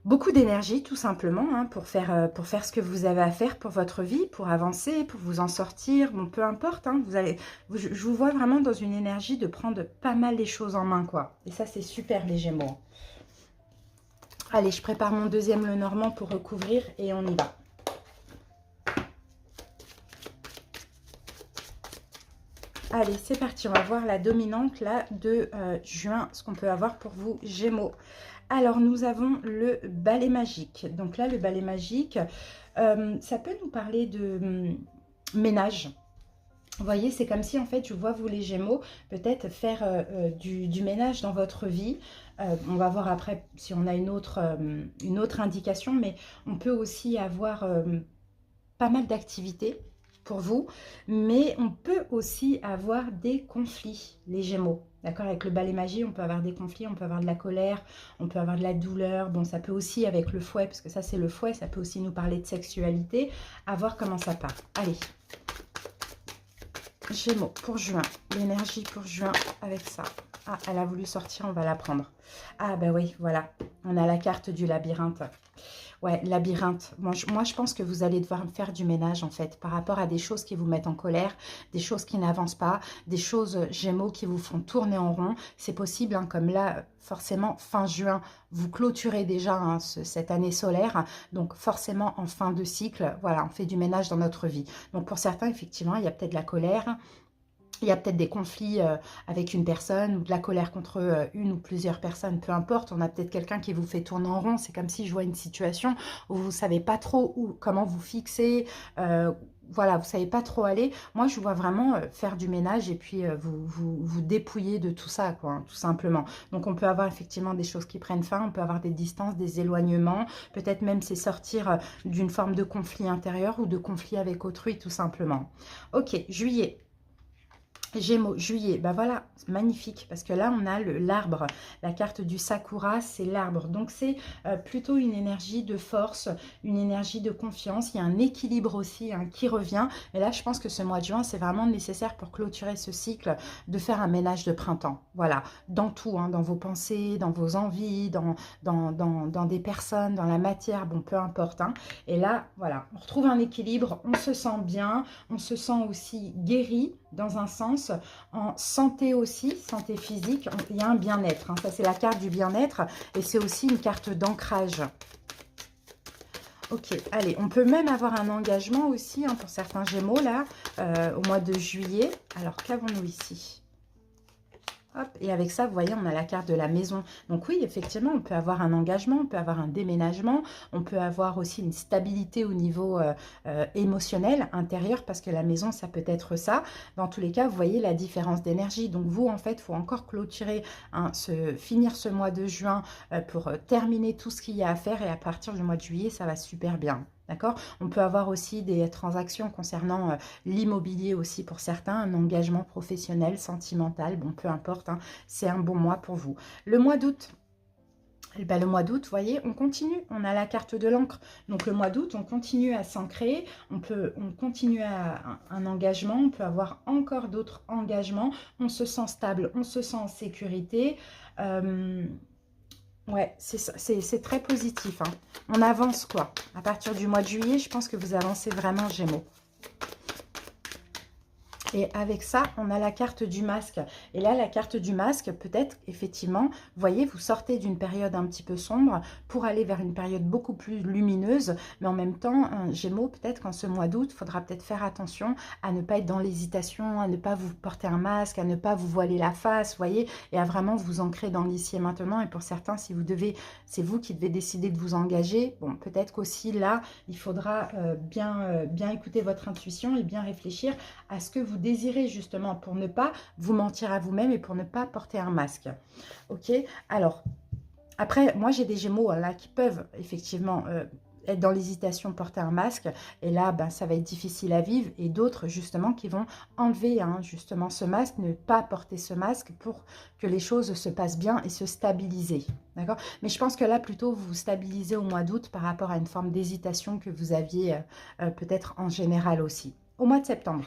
Beaucoup d'énergie, tout simplement, hein, pour faire ce que vous avez à faire pour votre vie, pour avancer, pour vous en sortir. Bon, peu importe, hein, je vous vois vraiment dans une énergie de prendre pas mal les choses en main, quoi. Et ça, c'est super, les Gémeaux. Allez, je prépare mon deuxième Lenormand pour recouvrir et on y va. Allez, c'est parti. On va voir la dominante là de juin, ce qu'on peut avoir pour vous, Gémeaux. Alors, nous avons le balai magique. Donc là, le balai magique, ça peut nous parler de ménage. Vous voyez, c'est comme si, en fait, je vois, vous les Gémeaux, peut-être faire du ménage dans votre vie. On va voir après si on a une autre indication, mais on peut aussi avoir pas mal d'activités pour vous, mais on peut aussi avoir des conflits, les Gémeaux. D'accord, avec le balai magie, on peut avoir des conflits, on peut avoir de la colère, on peut avoir de la douleur. Bon, ça peut aussi, avec le fouet, parce que ça c'est le fouet, ça peut aussi nous parler de sexualité. À voir comment ça part. Allez, Gémeaux pour juin, l'énergie pour juin avec ça. Ah, elle a voulu sortir, on va la prendre. Ah bah oui, voilà, on a la carte du labyrinthe. Ouais, labyrinthe. Moi, je pense que vous allez devoir faire du ménage, en fait, par rapport à des choses qui vous mettent en colère, des choses qui n'avancent pas, des choses, Gémeaux, qui vous font tourner en rond. C'est possible, hein, comme là, forcément, fin juin, vous clôturez déjà hein, cette année solaire. Donc, forcément, en fin de cycle, voilà, on fait du ménage dans notre vie. Donc, pour certains, effectivement, il y a peut-être de la colère. Il y a peut-être des conflits avec une personne ou de la colère contre une ou plusieurs personnes, peu importe. On a peut-être quelqu'un qui vous fait tourner en rond. C'est comme si je vois une situation où vous ne savez pas trop comment vous fixer. Voilà, vous ne savez pas trop aller. Moi, je vois vraiment faire du ménage et puis vous dépouiller de tout ça, quoi, hein, tout simplement. Donc, on peut avoir effectivement des choses qui prennent fin. On peut avoir des distances, des éloignements. Peut-être même c'est sortir d'une forme de conflit intérieur ou de conflit avec autrui, tout simplement. Ok, juillet. Gémeaux, juillet, ben voilà, magnifique, parce que là, on a l'arbre, la carte du Sakura, c'est l'arbre. Donc, c'est plutôt une énergie de force, une énergie de confiance. Il y a un équilibre aussi hein, qui revient. Et là, je pense que ce mois de juin, c'est vraiment nécessaire pour clôturer ce cycle, de faire un ménage de printemps. Voilà, dans tout, hein, dans vos pensées, dans vos envies, dans des personnes, dans la matière, bon, peu importe. Hein. Et là, voilà, on retrouve un équilibre, on se sent bien, on se sent aussi guéri, dans un sens, en santé aussi, santé physique, il y a un bien-être. Hein. Ça, c'est la carte du bien-être et c'est aussi une carte d'ancrage. Ok, allez, on peut même avoir un engagement aussi hein, pour certains Gémeaux, là, au mois de juillet. Alors, qu'avons-nous ici ? Hop, et avec ça, vous voyez, on a la carte de la maison. Donc oui, effectivement, on peut avoir un engagement, on peut avoir un déménagement, on peut avoir aussi une stabilité au niveau émotionnel, intérieur, parce que la maison, ça peut être ça. Dans tous les cas, vous voyez la différence d'énergie. Donc vous, en fait, il faut encore clôturer, hein, finir ce mois de juin pour terminer tout ce qu'il y a à faire. Et à partir du mois de juillet, ça va super bien. D'accord? On peut avoir aussi des transactions concernant l'immobilier aussi pour certains, un engagement professionnel, sentimental, bon, peu importe, hein, c'est un bon mois pour vous. Le mois d'août, ben, le mois d'août, vous voyez, on continue, on a la carte de l'encre. Donc le mois d'août, on continue à s'ancrer, on continue à un engagement, on peut avoir encore d'autres engagements, on se sent stable, on se sent en sécurité. Ouais, c'est très positif. Hein. On avance quoi. À partir du mois de juillet, je pense que vous avancez vraiment Gémeaux. Et avec ça, on a la carte du masque. Et là, la carte du masque, peut-être, effectivement, vous voyez, vous sortez d'une période un petit peu sombre pour aller vers une période beaucoup plus lumineuse. Mais en même temps, Gémeaux, peut-être qu'en ce mois d'août, il faudra peut-être faire attention à ne pas être dans l'hésitation, à ne pas vous porter un masque, à ne pas vous voiler la face, vous voyez, et à vraiment vous ancrer dans l'ici et maintenant. Et pour certains, si vous devez, c'est vous qui devez décider de vous engager, bon, peut-être qu'aussi là, il faudra bien écouter votre intuition et bien réfléchir à ce que vous désirez justement pour ne pas vous mentir à vous-même et pour ne pas porter un masque. Ok, alors après moi j'ai des Gémeaux là qui peuvent effectivement être dans l'hésitation, porter un masque et là ben, ça va être difficile à vivre et d'autres justement qui vont enlever hein, justement ce masque, ne pas porter ce masque pour que les choses se passent bien et se stabiliser. D'accord? Mais je pense que là plutôt vous vous stabilisez au mois d'août par rapport à une forme d'hésitation que vous aviez peut-être en général aussi. Au mois de septembre.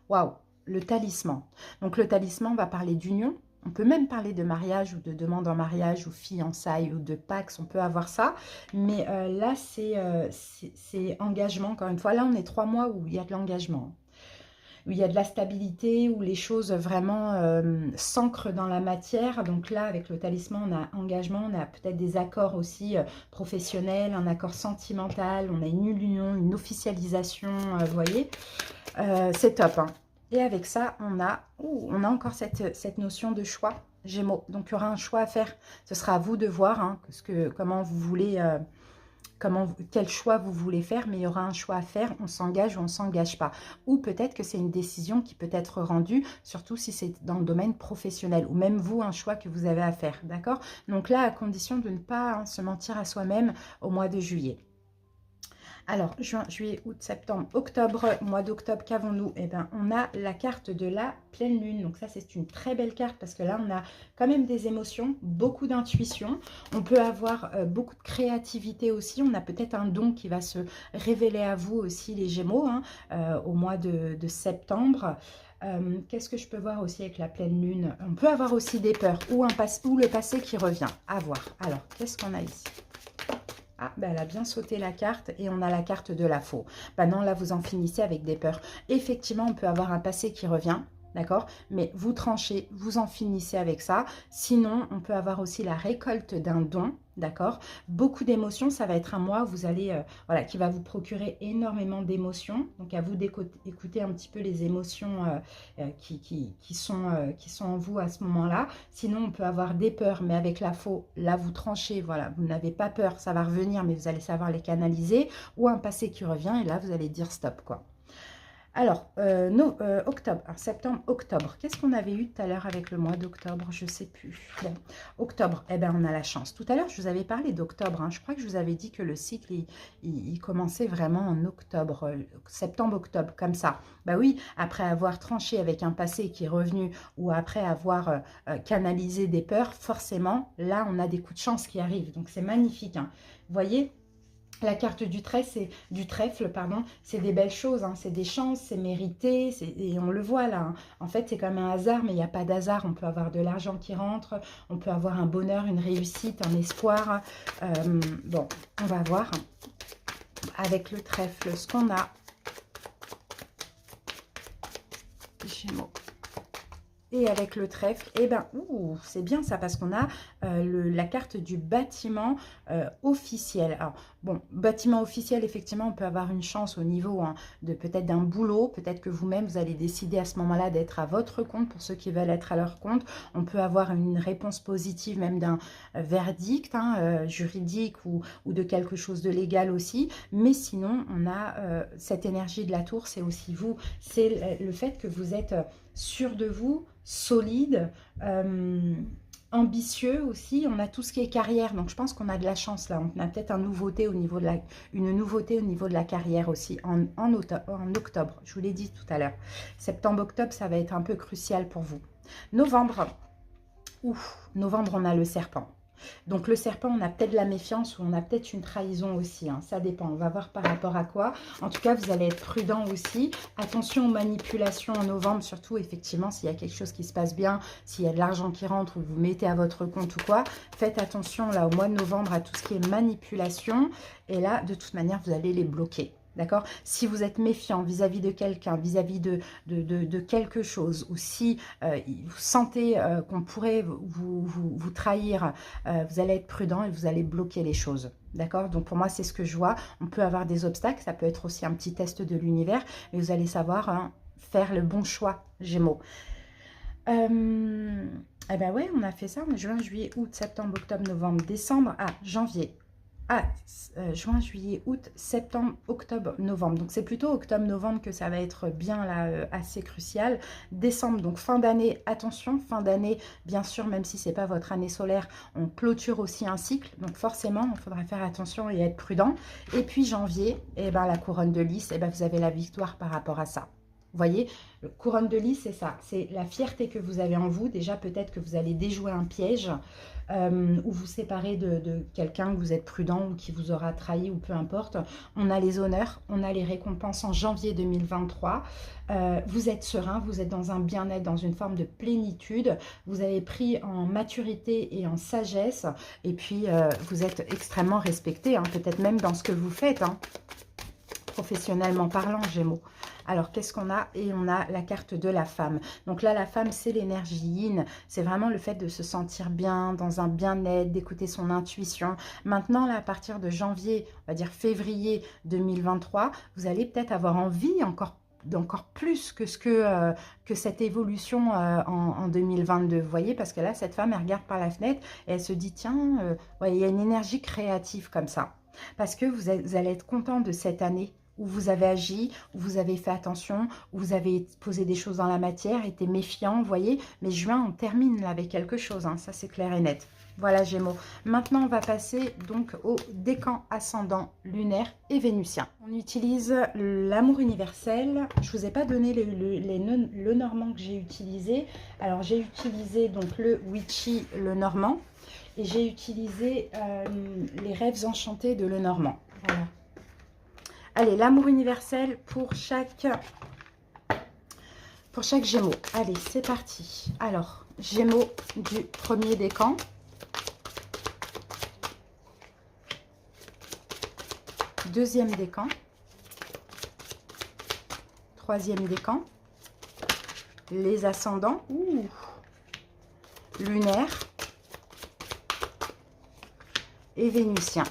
Waouh, le talisman. Donc le talisman va parler d'union, On peut même parler de mariage ou de demande en mariage ou fiançailles ou de Pax, on peut avoir ça. Mais là, c'est engagement, encore une fois. Là, on est 3 mois où il y a de l'engagement, où il y a de la stabilité, où les choses vraiment s'ancrent dans la matière. Donc là, avec le talisman, on a engagement, on a peut-être des accords aussi professionnels, un accord sentimental, on a une union, une officialisation, vous voyez. C'est top, hein. Et avec ça, on a encore cette notion de choix, Gémeaux. Donc, il y aura un choix à faire. Ce sera à vous de voir hein, comment vous voulez, quel choix vous voulez faire, mais il y aura un choix à faire. On s'engage ou on ne s'engage pas. Ou peut-être que c'est une décision qui peut être rendue, surtout si c'est dans le domaine professionnel, ou même vous, un choix que vous avez à faire, d'accord? Donc là, à condition de ne pas se mentir à soi-même au mois de juillet. Alors, juin, juillet, août, septembre, octobre, mois d'octobre, qu'avons-nous? Eh bien, on a la carte de la pleine lune. Donc ça, c'est une très belle carte parce que là, on a quand même des émotions, beaucoup d'intuition. On peut avoir beaucoup de créativité aussi. On a peut-être un don qui va se révéler à vous aussi, les Gémeaux, hein, au mois de septembre. Qu'est-ce que je peux voir aussi avec la pleine lune? On peut avoir aussi des peurs ou le passé qui revient. À voir. Alors, qu'est-ce qu'on a ici? Ah, ben elle a bien sauté la carte et on a la carte de la faux. Ben non, là, vous en finissez avec des peurs. Effectivement, on peut avoir un passé qui revient, d'accord? Mais vous tranchez, vous en finissez avec ça. Sinon, on peut avoir aussi la récolte d'un don, d'accord? Beaucoup d'émotions, ça va être un mois où vous allez, voilà, qui va vous procurer énormément d'émotions. Donc, à vous d'écouter un petit peu les émotions qui sont en vous à ce moment-là. Sinon, on peut avoir des peurs, mais avec la faux, là, vous tranchez, voilà, vous n'avez pas peur, ça va revenir, mais vous allez savoir les canaliser. Ou un passé qui revient, et là, vous allez dire stop, quoi. Alors, octobre, septembre, octobre. Qu'est-ce qu'on avait eu tout à l'heure avec le mois d'octobre? Je ne sais plus. Bon, octobre, eh bien, on a la chance. Tout à l'heure, je vous avais parlé d'octobre. Hein. Je crois que je vous avais dit que le cycle, il commençait vraiment en octobre, septembre, octobre, comme ça. Bah oui, après avoir tranché avec un passé qui est revenu ou après avoir canalisé des peurs, forcément, là, on a des coups de chance qui arrivent. Donc, c'est magnifique. Hein. Vous voyez ? La carte du trèfle, pardon, c'est des belles choses, hein, c'est des chances, c'est mérité, et on le voit là. Hein. En fait, c'est comme un hasard, mais il n'y a pas d'hasard. On peut avoir de l'argent qui rentre, on peut avoir un bonheur, une réussite, un espoir. Bon, on va voir avec le trèfle ce qu'on a. Gémeaux. Et avec le trèfle, eh ben, c'est bien ça, parce qu'on a la carte du bâtiment officiel. Alors, bon, bâtiment officiel, effectivement, on peut avoir une chance au niveau hein, de peut-être d'un boulot. Peut-être que vous-même, vous allez décider à ce moment-là d'être à votre compte, pour ceux qui veulent être à leur compte. On peut avoir une réponse positive, même d'un verdict hein, juridique ou de quelque chose de légal aussi. Mais sinon, on a cette énergie de la tour, c'est aussi vous. C'est le fait que vous êtes sûr de vous, solide, ambitieux aussi. On a tout ce qui est carrière, donc je pense qu'on a de la chance là. On a peut-être une nouveauté au niveau de la carrière aussi en octobre. Je vous l'ai dit tout à l'heure. Septembre, octobre, ça va être un peu crucial pour vous. Novembre, novembre, on a le serpent. Donc le serpent, on a peut-être de la méfiance ou on a peut-être une trahison aussi, hein. Ça dépend, on va voir par rapport à quoi. En tout cas, vous allez être prudent aussi. Attention aux manipulations en novembre, surtout effectivement s'il y a quelque chose qui se passe bien, s'il y a de l'argent qui rentre ou vous mettez à votre compte ou quoi. Faites attention là au mois de novembre à tout ce qui est manipulation. Et là, de toute manière, vous allez les bloquer. D'accord? Si vous êtes méfiant vis-à-vis de quelqu'un, vis-à-vis de quelque chose, ou si vous sentez qu'on pourrait vous trahir, vous allez être prudent et vous allez bloquer les choses. D'accord? Donc pour moi, c'est ce que je vois. On peut avoir des obstacles, ça peut être aussi un petit test de l'univers, mais vous allez savoir hein, faire le bon choix, Gémeaux. Eh ben ouais, on a fait ça, juin, juillet, août, septembre, octobre, novembre, décembre, janvier. Juin, juillet, août, septembre, octobre, novembre. Donc, c'est plutôt octobre-novembre que ça va être bien là, assez crucial. Décembre, donc fin d'année, attention, fin d'année, bien sûr, même si ce n'est pas votre année solaire, on clôture aussi un cycle. Donc, forcément, il faudra faire attention et être prudent. Et puis, janvier, eh ben, la couronne de lys, eh ben, vous avez la victoire par rapport à ça. Vous voyez, le couronne de lys, c'est ça. C'est la fierté que vous avez en vous. Déjà, peut-être que vous allez déjouer un piège. ou vous séparer de quelqu'un, que vous êtes prudent ou qui vous aura trahi ou peu importe. On a les honneurs, on a les récompenses en janvier 2023. Vous êtes serein, vous êtes dans un bien-être, dans une forme de plénitude. Vous avez pris en maturité et en sagesse. Et puis, vous êtes extrêmement respecté, hein, peut-être même dans ce que vous faites, hein, professionnellement parlant, Gémeaux. Alors, qu'est-ce qu'on a? Et on a la carte de la femme. Donc là, la femme, c'est l'énergie yin. C'est vraiment le fait de se sentir bien, dans un bien-être, d'écouter son intuition. Maintenant, là, à partir de janvier, on va dire février 2023, vous allez peut-être avoir envie d'encore plus que cette évolution en 2022. Vous voyez, parce que là, cette femme, elle regarde par la fenêtre et elle se dit, tiens, ouais, il y a une énergie créative comme ça. Parce que vous allez être content de cette année où vous avez agi, où vous avez fait attention, où vous avez posé des choses dans la matière, été méfiant, vous voyez. Mais juin, on termine là avec quelque chose, hein, ça c'est clair et net. Voilà, Gémeaux. Maintenant, on va passer donc au décan ascendant lunaire et vénusien. On utilise l'amour universel. Je ne vous ai pas donné le normand que j'ai utilisé. Alors, j'ai utilisé donc le Witchy, le normand, et j'ai utilisé les rêves enchantés de le normand. Voilà. Allez, l'amour universel pour chaque Gémeaux. Allez, c'est parti. Alors, Gémeaux du premier décan. Deuxième décan. Troisième décan. Les ascendants. Ouh. Lunaire. Et vénusien.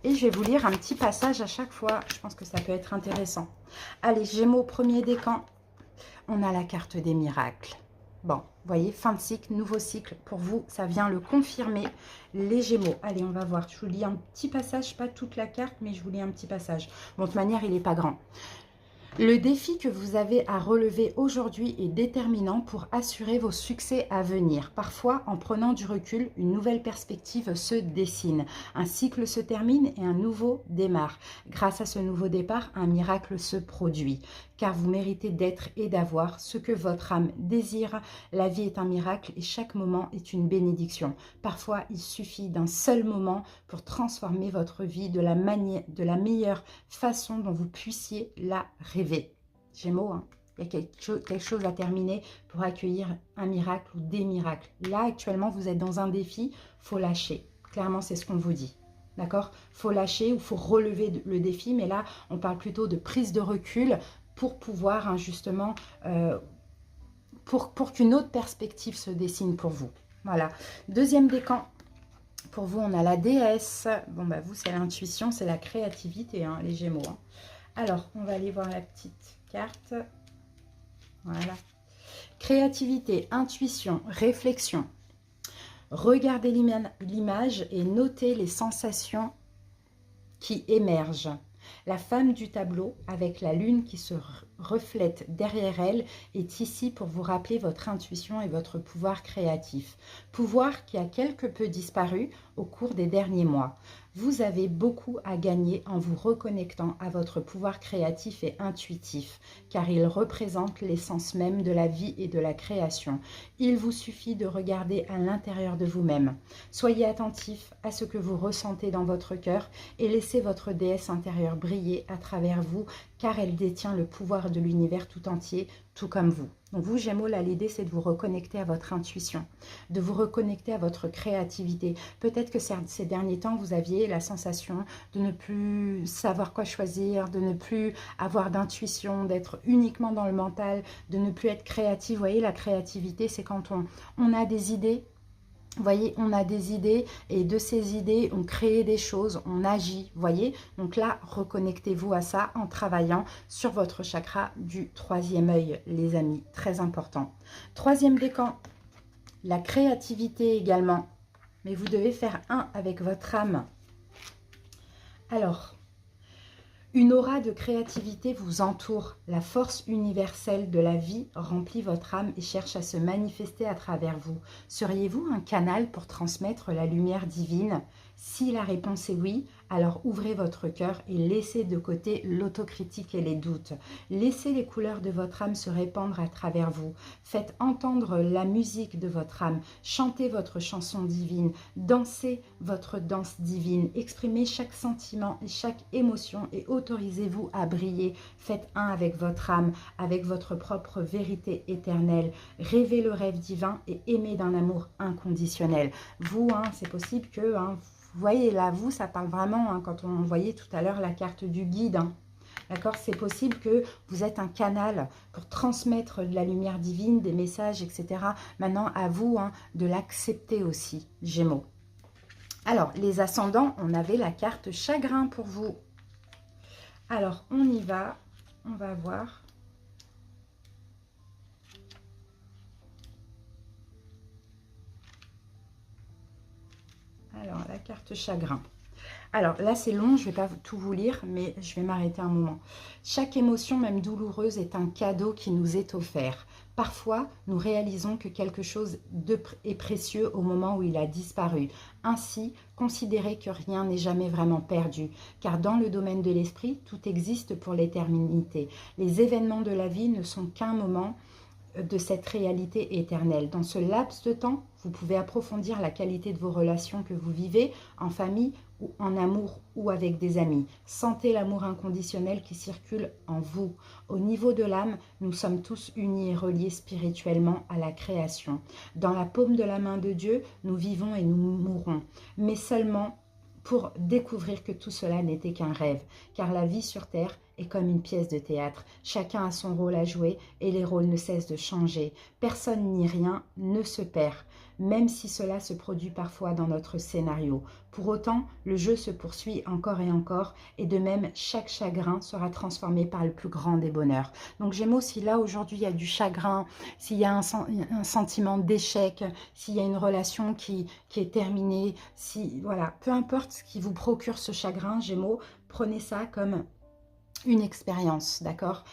Et je vais vous lire un petit passage à chaque fois. Je pense que ça peut être intéressant. Allez, Gémeaux, premier décan. On a la carte des miracles. Bon, vous voyez, fin de cycle, nouveau cycle. Pour vous, ça vient le confirmer. Les Gémeaux. Allez, on va voir. Je vous lis un petit passage, pas toute la carte, mais je vous lis un petit passage. Bon, de toute manière, il n'est pas grand. Le défi que vous avez à relever aujourd'hui est déterminant pour assurer vos succès à venir. Parfois, en prenant du recul, une nouvelle perspective se dessine. Un cycle se termine et un nouveau démarre. Grâce à ce nouveau départ, un miracle se produit. Car vous méritez d'être et d'avoir ce que votre âme désire. La vie est un miracle et chaque moment est une bénédiction. Parfois, il suffit d'un seul moment pour transformer votre vie de la meilleure façon dont vous puissiez la rêver. Gémeaux, hein, il y a quelque chose à terminer pour accueillir un miracle ou des miracles. Là, actuellement, vous êtes dans un défi, il faut lâcher. Clairement, c'est ce qu'on vous dit. D'accord? Il faut lâcher ou il faut relever le défi, mais là, on parle plutôt de prise de recul pour pouvoir, hein, justement, pour qu'une autre perspective se dessine pour vous. Voilà. Deuxième décan. Pour vous, on a la déesse. Bon, bah vous, c'est l'intuition, c'est la créativité, hein, les Gémeaux. Hein. Alors, on va aller voir la petite carte. Voilà. Créativité, intuition, réflexion. Regardez l'image et notez les sensations qui émergent. La femme du tableau, avec la lune qui se reflète derrière elle, est ici pour vous rappeler votre intuition et votre pouvoir créatif. Pouvoir qui a quelque peu disparu au cours des derniers mois. Vous avez beaucoup à gagner en vous reconnectant à votre pouvoir créatif et intuitif, car il représente l'essence même de la vie et de la création. Il vous suffit de regarder à l'intérieur de vous-même. Soyez attentif à ce que vous ressentez dans votre cœur et laissez votre déesse intérieure briller à travers vous, car elle détient le pouvoir de l'univers tout entier, tout comme vous. Donc vous, Gémeaux, là, l'idée, c'est de vous reconnecter à votre intuition, de vous reconnecter à votre créativité. Peut-être que ces derniers temps, vous aviez la sensation de ne plus savoir quoi choisir, de ne plus avoir d'intuition, d'être uniquement dans le mental, de ne plus être créatif. Vous voyez, la créativité, c'est quand on a des idées. Vous voyez, on a des idées et de ces idées, on crée des choses, on agit, vous voyez. Donc là, reconnectez-vous à ça en travaillant sur votre chakra du troisième œil, les amis. Très important. Troisième décan, la créativité également. Mais vous devez faire un avec votre âme. Alors, une aura de créativité vous entoure. La force universelle de la vie remplit votre âme et cherche à se manifester à travers vous. Seriez-vous un canal pour transmettre la lumière divine? Si la réponse est oui, Alors ouvrez votre cœur et laissez de côté l'autocritique et les doutes. Laissez les couleurs de votre âme se répandre à travers vous. Faites entendre la musique de votre âme. Chantez votre chanson divine. Dansez votre danse divine. Exprimez chaque sentiment et chaque émotion et autorisez-vous à briller. Faites un avec votre âme, avec votre propre vérité éternelle. Rêvez le rêve divin et aimez d'un amour inconditionnel. Vous, c'est possible que, vous voyez là, vous, ça parle vraiment, quand on voyait tout à l'heure la carte du guide, d'accord, c'est possible que vous êtes un canal pour transmettre de la lumière divine, des messages, etc. Maintenant, à vous de l'accepter aussi, Gémeaux. Alors, les ascendants, on avait la carte chagrin pour vous. Alors, on y va, on va voir. Alors, la carte chagrin. Alors, là, c'est long, je ne vais pas tout vous lire, mais je vais m'arrêter un moment. Chaque émotion, même douloureuse, est un cadeau qui nous est offert. Parfois, nous réalisons que quelque chose est précieux au moment où il a disparu. Ainsi, considérez que rien n'est jamais vraiment perdu, car dans le domaine de l'esprit, tout existe pour l'éternité. Les événements de la vie ne sont qu'un moment de cette réalité éternelle. Dans ce laps de temps, vous pouvez approfondir la qualité de vos relations que vous vivez en famille ou en amour ou avec des amis. Sentez l'amour inconditionnel qui circule en vous. Au niveau de l'âme, nous sommes tous unis et reliés spirituellement à la création. Dans la paume de la main de Dieu, nous vivons et nous mourrons, mais seulement pour découvrir que tout cela n'était qu'un rêve, car la vie sur Terre est comme une pièce de théâtre. Chacun a son rôle à jouer et les rôles ne cessent de changer. Personne ni rien ne se perd, même si cela se produit parfois dans notre scénario. Pour autant, le jeu se poursuit encore et encore, et de même, chaque chagrin sera transformé par le plus grand des bonheurs. Donc Gémeaux, si là aujourd'hui il y a du chagrin, s'il y a un sentiment d'échec, s'il y a une relation qui est terminée, voilà, peu importe ce qui vous procure ce chagrin, Gémeaux, prenez ça comme une expérience, d'accord,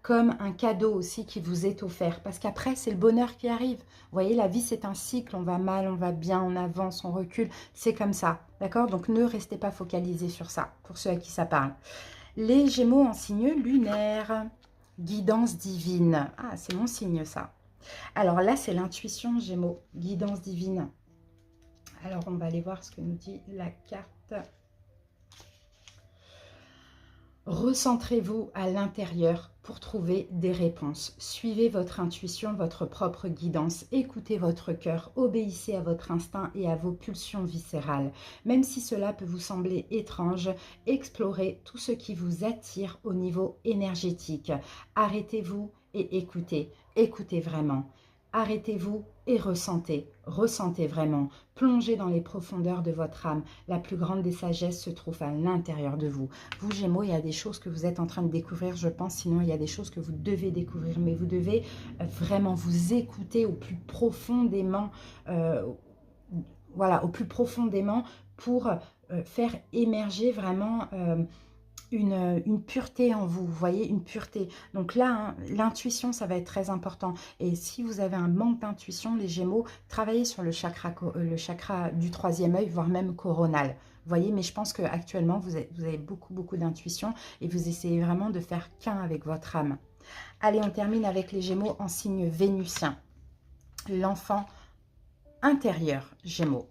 comme un cadeau aussi qui vous est offert, parce qu'après, c'est le bonheur qui arrive. Vous voyez, la vie, c'est un cycle, on va mal, on va bien, on avance, on recule, c'est comme ça, d'accord? Donc, ne restez pas focalisés sur ça, pour ceux à qui ça parle. Les Gémeaux en signe lunaire, guidance divine. Ah, c'est mon signe, ça. Alors là, c'est l'intuition, Gémeaux, guidance divine. Alors, on va aller voir ce que nous dit la carte. Recentrez-vous à l'intérieur pour trouver des réponses. Suivez votre intuition, votre propre guidance. Écoutez votre cœur, obéissez à votre instinct et à vos pulsions viscérales. Même si cela peut vous sembler étrange, explorez tout ce qui vous attire au niveau énergétique. Arrêtez-vous et écoutez. Écoutez vraiment. Arrêtez-vous et ressentez. Ressentez vraiment. Plongez dans les profondeurs de votre âme. La plus grande des sagesses se trouve à l'intérieur de vous. Vous, Gémeaux, il y a des choses que vous êtes en train de découvrir, je pense. Sinon, il y a des choses que vous devez découvrir. Mais vous devez vraiment vous écouter au plus profondément. Voilà, au plus profondément pour faire émerger vraiment... une pureté en vous, vous voyez, une pureté. Donc là, l'intuition, ça va être très important. Et si vous avez un manque d'intuition, les Gémeaux, travaillez sur le chakra du troisième œil, voire même coronal. Vous voyez, mais je pense qu'actuellement, vous avez beaucoup d'intuition et vous essayez vraiment de faire qu'un avec votre âme. Allez, on termine avec les Gémeaux en signe vénusien. L'enfant intérieur, Gémeaux.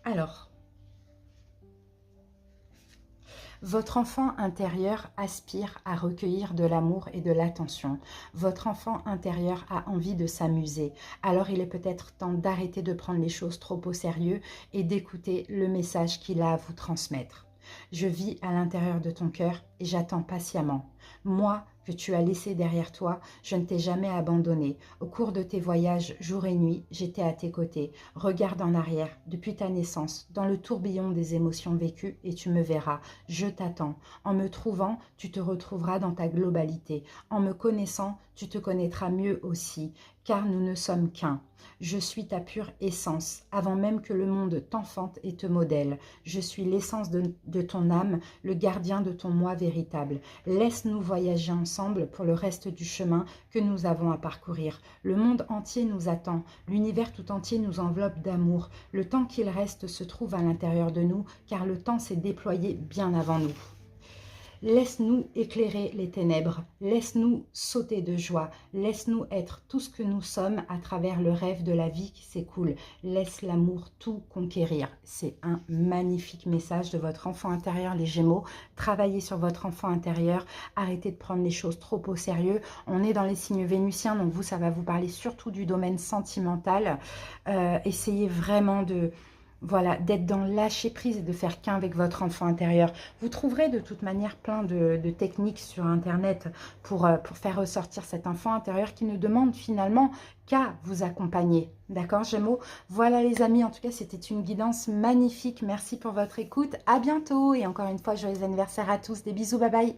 Alors, votre enfant intérieur aspire à recueillir de l'amour et de l'attention. Votre enfant intérieur a envie de s'amuser. Alors il est peut-être temps d'arrêter de prendre les choses trop au sérieux et d'écouter le message qu'il a à vous transmettre. Je vis à l'intérieur de ton cœur et j'attends patiemment. Moi, que tu as laissé derrière toi, je ne t'ai jamais abandonné. Au cours de tes voyages, jour et nuit, j'étais à tes côtés. Regarde en arrière, depuis ta naissance, dans le tourbillon des émotions vécues, et tu me verras. Je t'attends. En me trouvant, tu te retrouveras dans ta globalité. En me connaissant, tu te connaîtras mieux aussi. car nous ne sommes qu'un. Je suis ta pure essence, avant même que le monde t'enfante et te modèle. Je suis l'essence de ton âme, le gardien de ton moi véritable. Laisse-nous voyager ensemble pour le reste du chemin que nous avons à parcourir. Le monde entier nous attend, l'univers tout entier nous enveloppe d'amour. Le temps qu'il reste se trouve à l'intérieur de nous, car le temps s'est déployé bien avant nous. Laisse-nous éclairer les ténèbres, laisse-nous sauter de joie, laisse-nous être tout ce que nous sommes à travers le rêve de la vie qui s'écoule. Laisse l'amour tout conquérir. C'est un magnifique message de votre enfant intérieur, les Gémeaux. Travaillez sur votre enfant intérieur, arrêtez de prendre les choses trop au sérieux. On est dans les signes vénusiens, donc vous, ça va vous parler surtout du domaine sentimental. Essayez vraiment de... Voilà, d'être dans le lâcher prise et de faire qu'un avec votre enfant intérieur. Vous trouverez de toute manière plein de techniques sur Internet pour faire ressortir cet enfant intérieur qui ne demande finalement qu'à vous accompagner. D'accord, Gémeaux? Voilà les amis, en tout cas, c'était une guidance magnifique. Merci pour votre écoute. À bientôt et encore une fois, joyeux anniversaire à tous. Des bisous, bye bye.